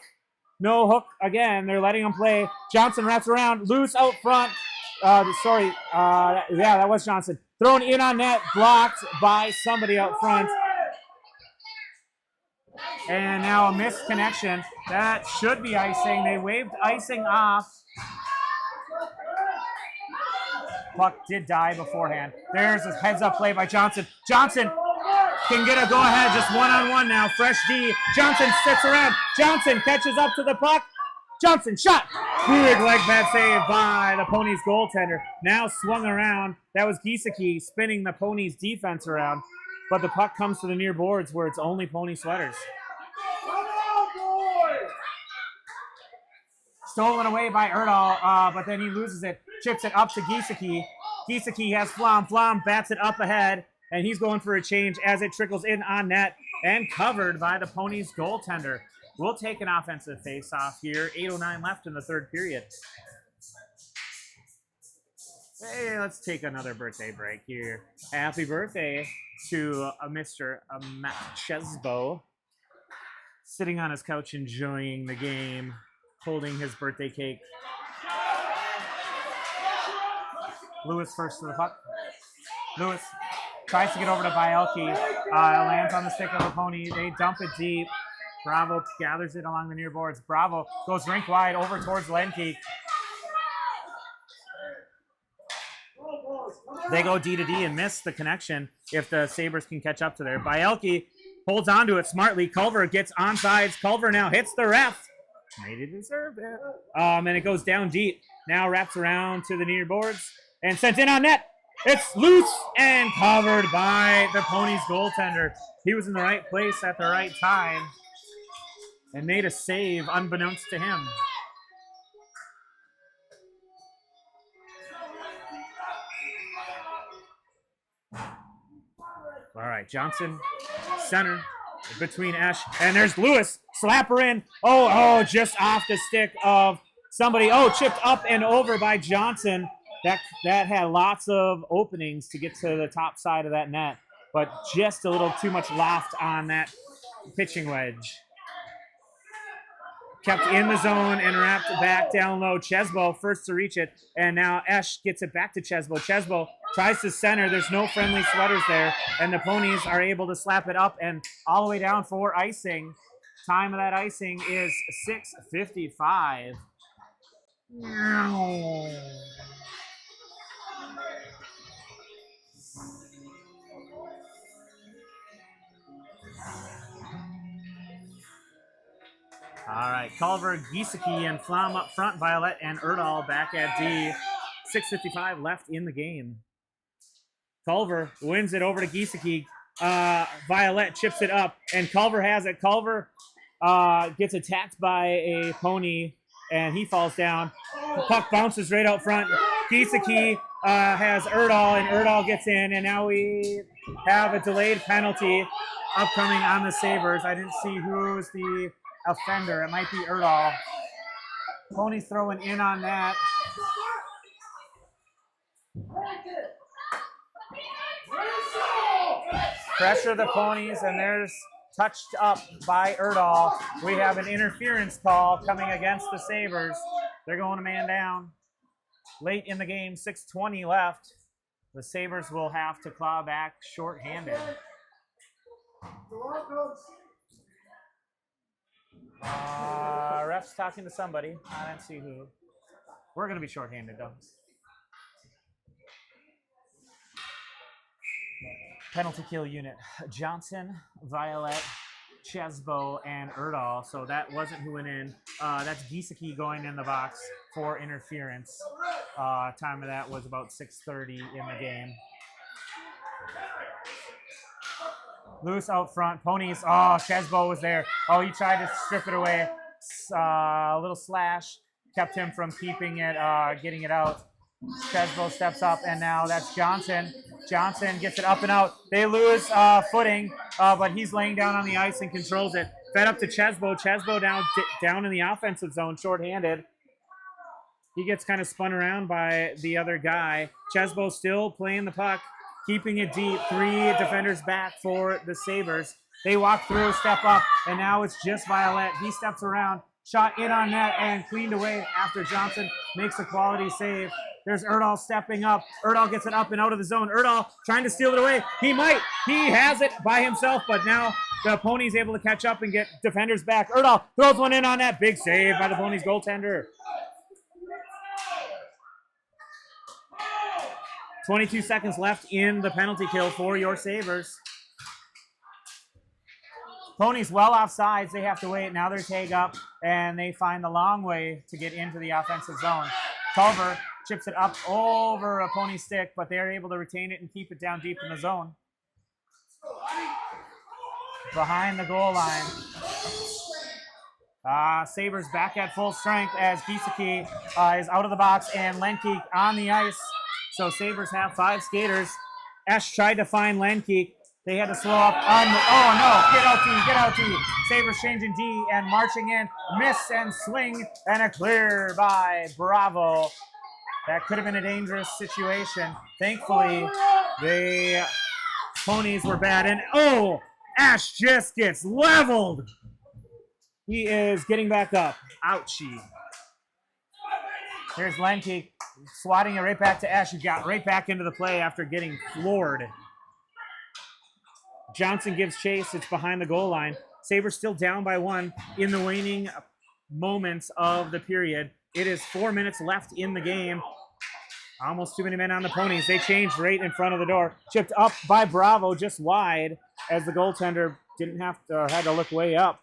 No hook again. They're letting him play. Johnson wraps around. Loose out front. Yeah, that was Johnson. Thrown in on net, blocked by somebody out front. And now a missed connection. That should be icing. They waved icing off. Puck did die beforehand. There's a heads-up play by Johnson. Johnson can get a go-ahead, just one-on-one now. Fresh D. Johnson sits around. Johnson catches up to the puck. Johnson shot. Big leg pad save by the Ponies goaltender. Now swung around. That was Giesecke spinning the Ponies defense around. But the puck comes to the near boards where it's only Pony sweaters. Stolen away by Erdahl, but then he loses it. Chips it up to Giesecke. Giesecke has Flom. Flom bats it up ahead, and he's going for a change as it trickles in on net and covered by the Ponies goaltender. We'll take an offensive face-off here. 8:09 left in the third period. Hey, let's take another birthday break here. Happy birthday to Mr. Matt Chesbo, sitting on his couch enjoying the game, holding his birthday cake. Lewis first to the puck. Lewis tries to get over to Bielke. Lands on the stick of the Pony. They dump it deep. Bravo gathers it along the near boards. Bravo goes rink wide over towards Lenke. They go D to D and miss the connection if the Sabres can catch up to there. Bielke holds onto it smartly. Culver gets onsides. Culver now hits the ref. Maybe deserved it. And it goes down deep. Now wraps around to the near boards and sent in on net. It's loose and covered by the Ponies goaltender. He was in the right place at the right time and made a save unbeknownst to him. All right, Johnson, center between Esch, and there's Lewis. Slapper in. Oh, just off the stick of somebody. Oh, chipped up and over by Johnson. That had lots of openings to get to the top side of that net, but just a little too much loft on that pitching wedge. Kept in the zone and wrapped back down low. Chesbo first to reach it, and now Esch gets it back to Chesbo. Chesbo tries to center. There's no friendly sweaters there, and the Ponies are able to slap it up and all the way down for icing. Time of that icing is 6:55. All right, Culver, Giesecke, and Flom up front. Violet and Erdahl back at D. 6:55 left in the game. Culver wins it over to Giesecke. Violet chips it up, and Culver has it. Culver gets attacked by a Pony, and he falls down. The puck bounces right out front. Giesecke has Erdahl, and Erdahl gets in, and now we have a delayed penalty upcoming on the Sabres. I didn't see who's the offender. It might be Erdahl. Pony's throwing in on that. Pressure the Ponies, and there's touched up by Erdahl. We have an interference call coming against the Sabres. They're going a man down. Late in the game, 6:20 left. The Sabres will have to claw back shorthanded. Ref's talking to somebody. I don't see who. We're going to be shorthanded, though. Penalty kill unit. Johnson, Violet, Chesbo, and Erdahl. So that wasn't who went in. That's Giesecke going in the box for interference. Time of that was about 6:30 in the game. Loose out front. Ponies. Oh, Chesbo was there. Oh, he tried to strip it away. A little slash kept him from keeping it, getting it out. Chesbo steps up, and now that's Johnson. Johnson gets it up and out. They lose footing, but he's laying down on the ice and controls it. Fed up to Chesbo. Chesbo down in the offensive zone, shorthanded. He gets kind of spun around by the other guy. Chesbo still playing the puck, keeping it deep. 3 defenders back for the Sabres. They walk through, step up, and now it's just Violet. He steps around, shot in on net, and cleaned away after Johnson makes a quality save. There's Erdahl stepping up. Erdahl gets it up and out of the zone. Erdahl trying to steal it away. He might. He has it by himself, but now the Pony's able to catch up and get defenders back. Erdahl throws one in on that. Big save by the Pony's goaltender. 22 seconds left in the penalty kill for your Sabres. Ponies well off sides. They have to wait. Now they're tag up, and they find the long way to get into the offensive zone. Culver chips it up over a Pony stick, but they're able to retain it and keep it down deep in the zone. Behind the goal line. Sabres back at full strength as Gisaki is out of the box and Lenkeek on the ice. So Sabres have 5 skaters. Esch tried to find Lenkeek. They had to slow up on the, oh no, get out D. Sabres changing D and marching in. Miss and swing and a clear by Bravo. That could have been a dangerous situation. Thankfully, the Ponies were bad. And oh, Ash just gets leveled. He is getting back up. Ouchie. Here's Lenkeek swatting it right back to Ash, who got right back into the play after getting floored. Johnson gives chase. It's behind the goal line. Sabres still down by 1 in the waning moments of the period. It is 4 minutes left in the game. Almost too many men on the Ponies. They changed right in front of the door. Chipped up by Bravo, just wide, as the goaltender didn't have to, had to look way up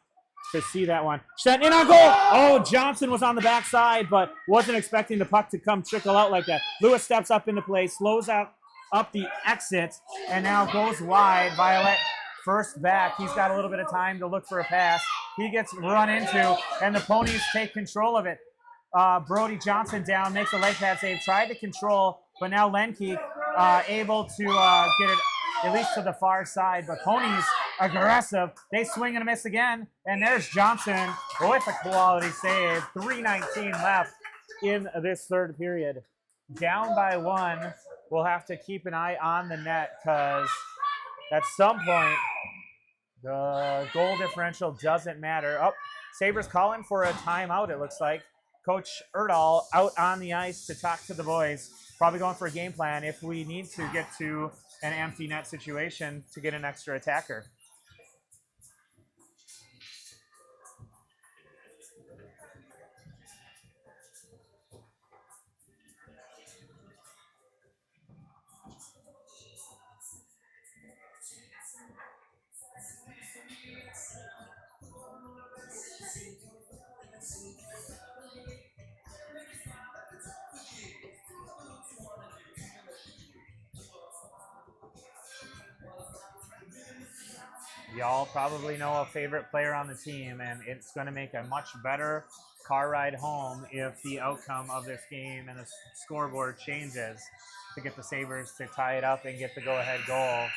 to see that one. Sent in on goal. Oh, Johnson was on the backside, but wasn't expecting the puck to come trickle out like that. Lewis steps up into play, slows out up the exit, and now goes wide. Violet first back. He's got a little bit of time to look for a pass. He gets run into, and the Ponies take control of it. Brody Johnson down, makes a leg pad save, tried to control, but now Lenkeek able to get it at least to the far side. But Ponies aggressive. They swing and a miss again, and there's Johnson with a quality save. 3:19 left in this third period. Down by 1. We'll have to keep an eye on the net because at some point the goal differential doesn't matter. Oh, Sabres calling for a timeout, it looks like. Coach Erdahl out on the ice to talk to the boys. Probably going for a game plan if we need to get to an empty net situation to get an extra attacker. Y'all probably know a favorite player on the team, and it's going to make a much better car ride home if the outcome of this game and the scoreboard changes to get the Sabres to tie it up and get the go-ahead goal.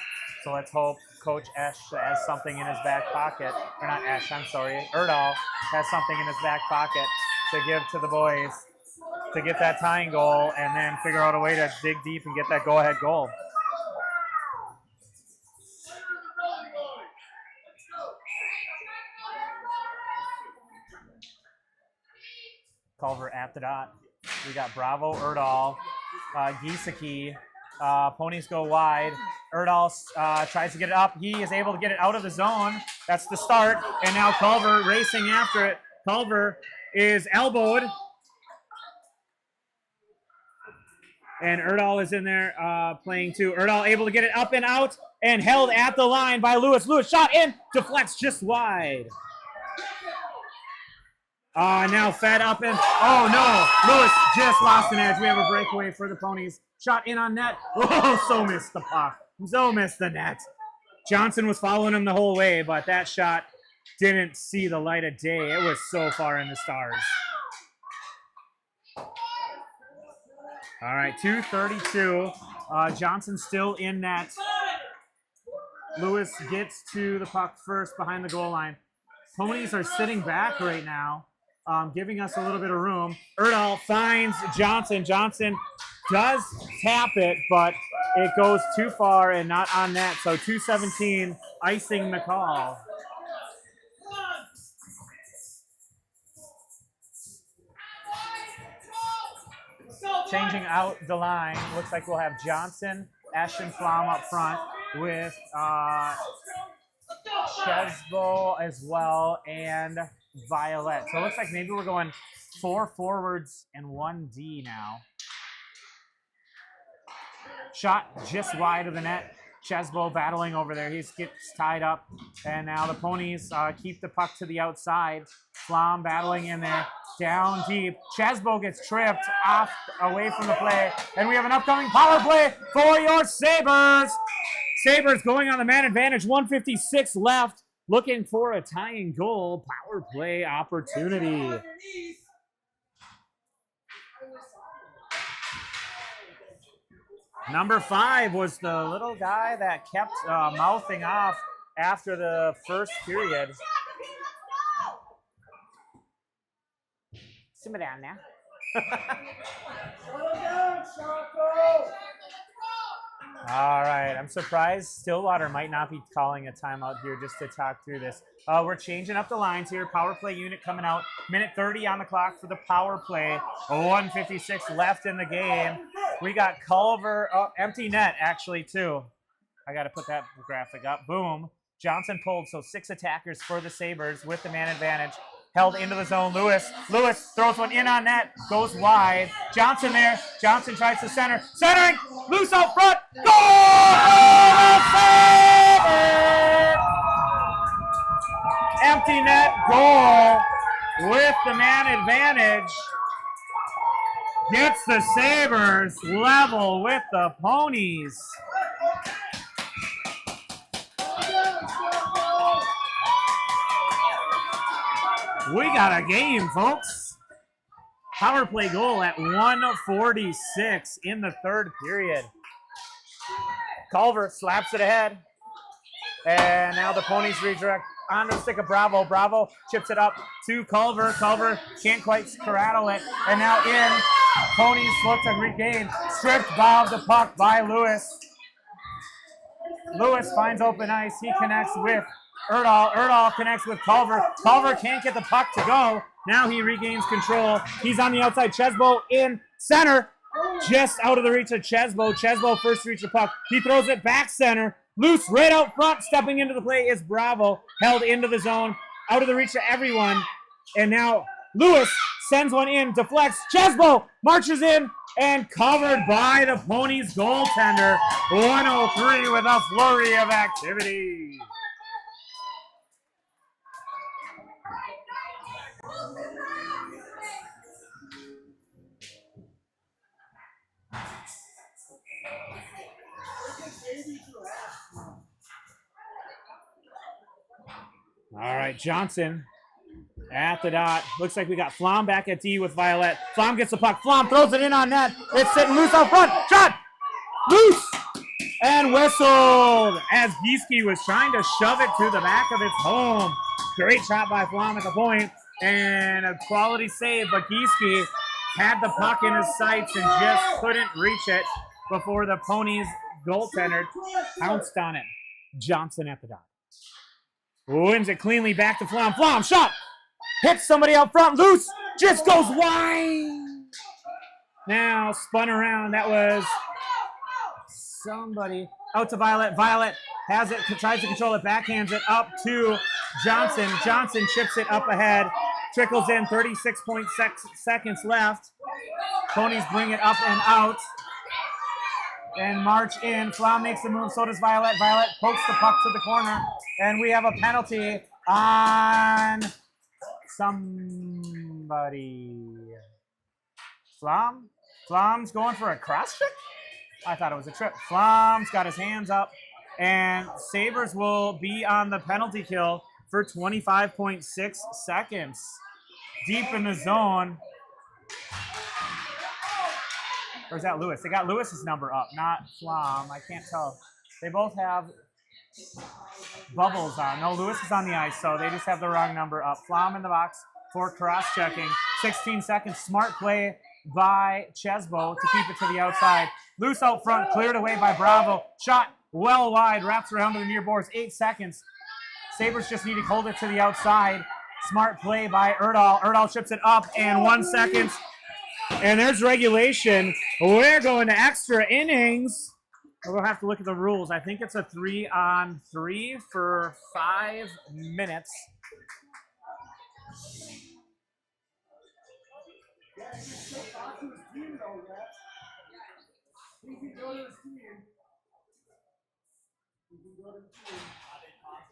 So let's hope Coach Esch has something in his back pocket. Or not Esch, I'm sorry. Erdahl has something in his back pocket to give to the boys to get that tying goal and then figure out a way to dig deep and get that go-ahead goal. Culver at the dot. We got Bravo, Erdahl, Gisaki. Ponies go wide. Erdahl tries to get it up. He is able to get it out of the zone. That's the start. And now Culver racing after it. Culver is elbowed. And Erdahl is in there playing too. Erdahl able to get it up and out and held at the line by Lewis. Lewis shot in, deflects just wide. Now fed up and, oh no, Lewis just lost an edge. We have a breakaway for the Ponies. Shot in on net. Oh, so missed the puck. So missed the net. Johnson was following him the whole way, but that shot didn't see the light of day. It was so far in the stars. All right, 2:32. Johnson still in net. Lewis gets to the puck first behind the goal line. Ponies are sitting back right now, giving us a little bit of room. Erdahl finds Johnson. Johnson does tap it, but it goes too far and not on net. So 2:17 icing the call. changing out the line. Looks like we'll have Johnson, Ashton Flom up front with Chesbo as well and Violet. So it looks like maybe we're going 4 forwards and 1 D now. Shot just wide of the net. Chesbo battling over there. He gets tied up. And now the Ponies keep the puck to the outside. Flom battling in there. Down deep. Chesbo gets tripped off away from the play. And we have an upcoming power play for your Sabres. Sabres going on the man advantage. 1:56 left. Looking for a tying goal. Power play opportunity. Number 5 was the little guy that kept mouthing off after the first period. Simmer down now. All right, I'm surprised Stillwater might not be calling a timeout here just to talk through this. We're changing up the lines here. Power play unit coming out. Minute 30 on the clock for the power play. 1:56 left in the game. We got Culver, empty net actually too. I got to put that graphic up. Boom. Johnson pulled, so 6 attackers for the Sabres with the man advantage. Held into the zone. Lewis throws one in on net. Goes wide. Johnson there. Johnson tries to center. Centering. Loose out front. Goal! Sabres! Empty net goal with the man advantage. Gets the Sabres level with the Ponies. We got a game, folks. Power play goal at 1:46 in the third period. Culver slaps it ahead. And now the Ponies redirect onto the stick of Bravo. Bravo chips it up to Culver. Culver can't quite straddle it. And now in. Ponies look to regain. Stripped of the puck by Lewis. Lewis finds open ice. He connects with Erdahl. Erdahl connects with Culver. Culver can't get the puck to go. Now he regains control. He's on the outside. Chesbo in center. Just out of the reach of Chesbo. Chesbo first to reach the puck. He throws it back center. Loose right out front. Stepping into the play is Bravo. Held into the zone. Out of the reach of everyone. And now Lewis sends one in. Deflects. Chesbo marches in. And covered by the Ponies goaltender. 103 with a flurry of activity. All right, Johnson at the dot. Looks like we got Flom back at D with Violet. Flom gets the puck. Flom throws it in on net. It's sitting loose out front. Shot! Loose! And whistled as Gieske was trying to shove it to the back of its home. Great shot by Flom at the point. And a quality save, but Gieske had the puck in his sights and just couldn't reach it before the Ponies goaltender pounced on it. Johnson at the dot. Wins it cleanly back to Flom. Flom shot! Hits somebody out front. Loose! Just goes wide! Now spun around. That was somebody. Out to Violet. Violet has it, tries to control it, backhands it up to Johnson. Johnson chips it up ahead. Trickles in, 36.6 seconds left. Ponies bring it up and out. And march in. Flom makes the move, so does Violet. Violet pokes the puck to the corner. And we have a penalty on somebody. Flom? Flom's going for a cross check? I thought it was a trip. Flom's got his hands up. And Sabres will be on the penalty kill for 25.6 seconds. Deep in the zone. Or is that Lewis? They got Lewis's number up, not Flom. I can't tell. They both have bubbles on. No, Lewis is on the ice, so they just have the wrong number up. Flom in the box for cross-checking. 16 seconds. Smart play by Chesbo to keep it to the outside. Loose out front, cleared away by Bravo. Shot well wide, wraps around to the near boards. 8 seconds. Sabres just need to hold it to the outside. Smart play by Erdahl. Erdahl chips it up, and 1 second. And there's regulation. We're going to extra innings. We'll have to look at the rules. I think it's a 3-on-3 for 5 minutes.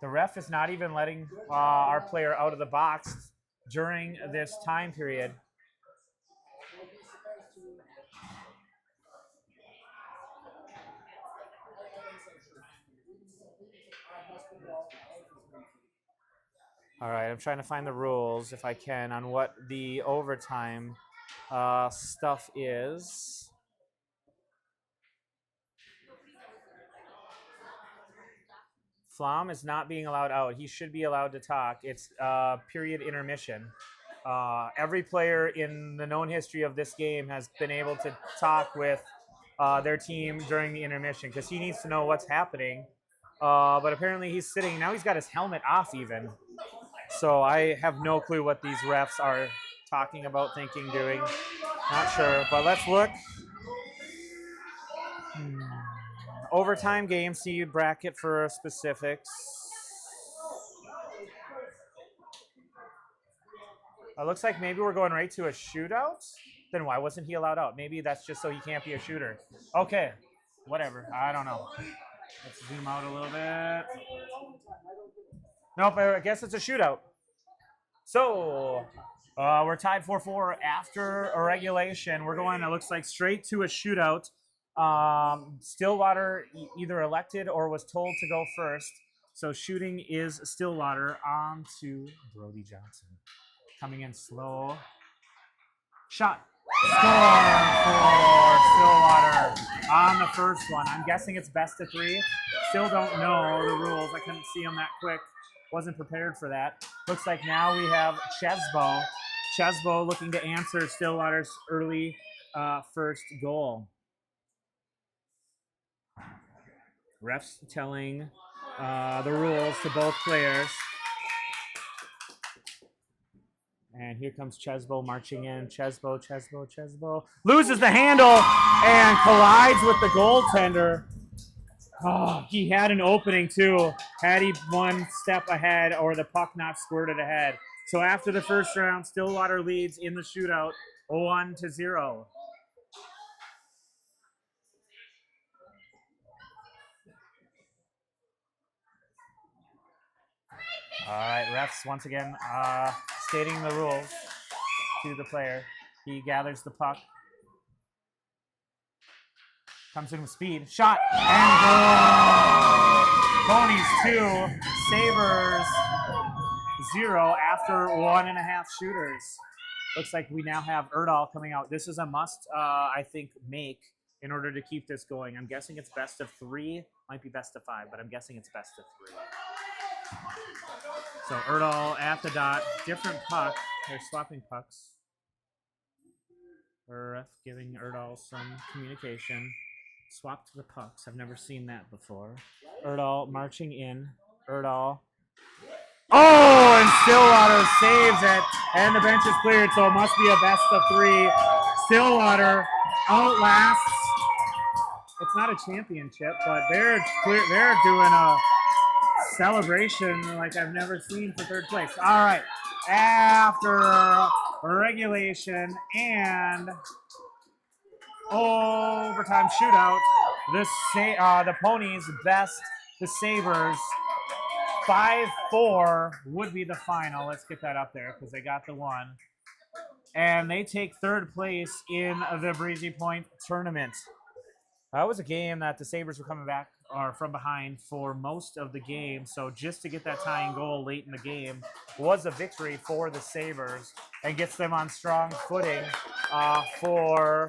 The ref is not even letting our player out of the box during this time period. All right, I'm trying to find the rules, if I can, on what the overtime stuff is. Flom is not being allowed out. He should be allowed to talk. It's period intermission. Every player in the known history of this game has been able to talk with their team during the intermission because he needs to know what's happening. But apparently he's sitting, now he's got his helmet off even. So I have no clue what these refs are talking about, thinking, doing. Not sure, but let's look. Overtime game, see bracket for specifics. It looks like maybe we're going right to a shootout. Then why wasn't he allowed out? Maybe that's just so he can't be a shooter. Okay, whatever. I don't know. Let's zoom out a little bit. Nope, I guess it's a shootout. So we're tied 4-4 after a regulation. We're going, it looks like, straight to a shootout. Stillwater either elected or was told to go first. So shooting is Stillwater on to Brody Johnson. Coming in slow. Shot. Score for Stillwater on the first one. I'm guessing it's best of 3. Still don't know the rules. I couldn't see them that quick. Wasn't prepared for that. Looks like now we have Chesbo. Chesbo looking to answer Stillwater's early first goal. Refs telling the rules to both players. And here comes Chesbo marching in. Chesbo. Loses the handle and collides with the goaltender. Oh, he had an opening too. Had he one step ahead or the puck not squirted ahead. So after the first round, Stillwater leads in the shootout 1-0. All right, refs once again stating the rules to the player. He gathers the puck. Comes in with speed. Shot and goal! Ponies 2, Sabres 0 after 1.5 shooters. Looks like we now have Erdahl coming out. This is a must, I think, make in order to keep this going. I'm guessing it's best of 3. Might be best of 5, but I'm guessing it's best of 3. So Erdahl at the dot. Different puck. They're swapping pucks. Ref giving Erdahl some communication. Swapped the pucks. I've never seen that before. Erdahl marching in. Erdahl. Oh, and Stillwater saves it. And the bench is cleared, so it must be a best of 3. Stillwater outlasts. It's not a championship, but they're doing a celebration like I've never seen for third place. All right. After regulation and overtime shootout, the Ponies best the Sabres. 5-4 would be the final. Let's get that up there because they got the one. And they take third place in the Breezy Point tournament. That was a game that the Sabres were coming back or from behind for most of the game. So just to get that tying goal late in the game was a victory for the Sabres and gets them on strong footing for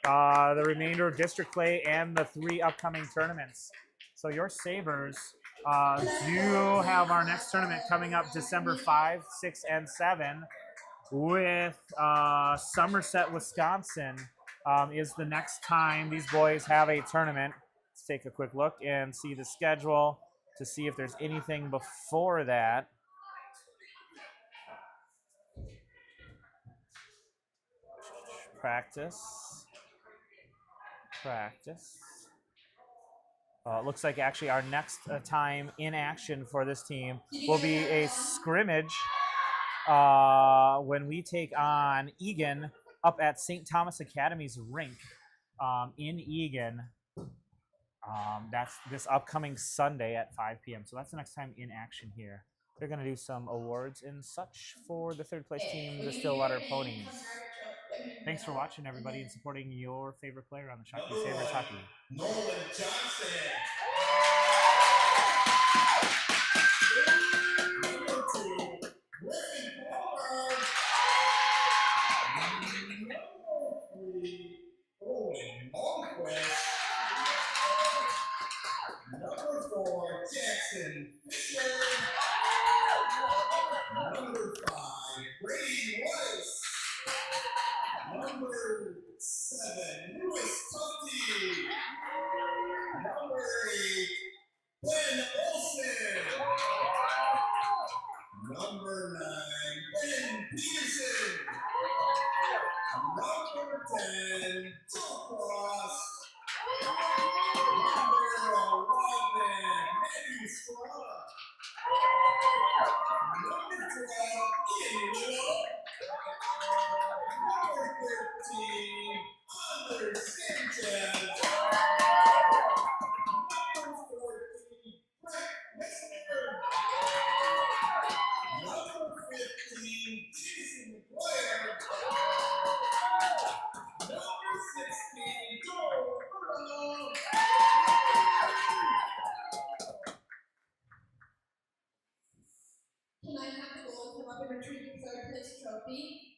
the remainder of district play and the 3 upcoming tournaments. So your Sabres do have our next tournament coming up December 5, 6, and 7 with Somerset, Wisconsin. Is the next time these boys have a tournament. Let's take a quick look and see the schedule to see if there's anything before that. practice. Practice. Looks like actually our next time in action for this team will be a scrimmage when we take on Egan up at St. Thomas Academy's rink in Egan. That's this upcoming Sunday at 5 p.m. So that's the next time in action here. They're going to do some awards and such for the third place team, the Stillwater Ponies. Thanks for watching, everybody, and supporting your favorite player on the Shockey Sabres hockey. Nolan Johnson. Number 2, Griffin Palmer. Number 3, Owen Longquist. Number 4, Jackson Fisher. Number 5, Brady Weiss. Number 7, Lewis Tumpty. Number 8, Ben Olson. Number 9, Ben Peterson. Number 10, Joe Frost. Number 11, Matthew Strada. Number 12, Ian Little. Number 13, Anders Sanchez. Number 14, Brett Messner. Number 15, Jason McGuire. Number 16, Joe Furlong. Can I have the goal come up and retrieve the third place trophy?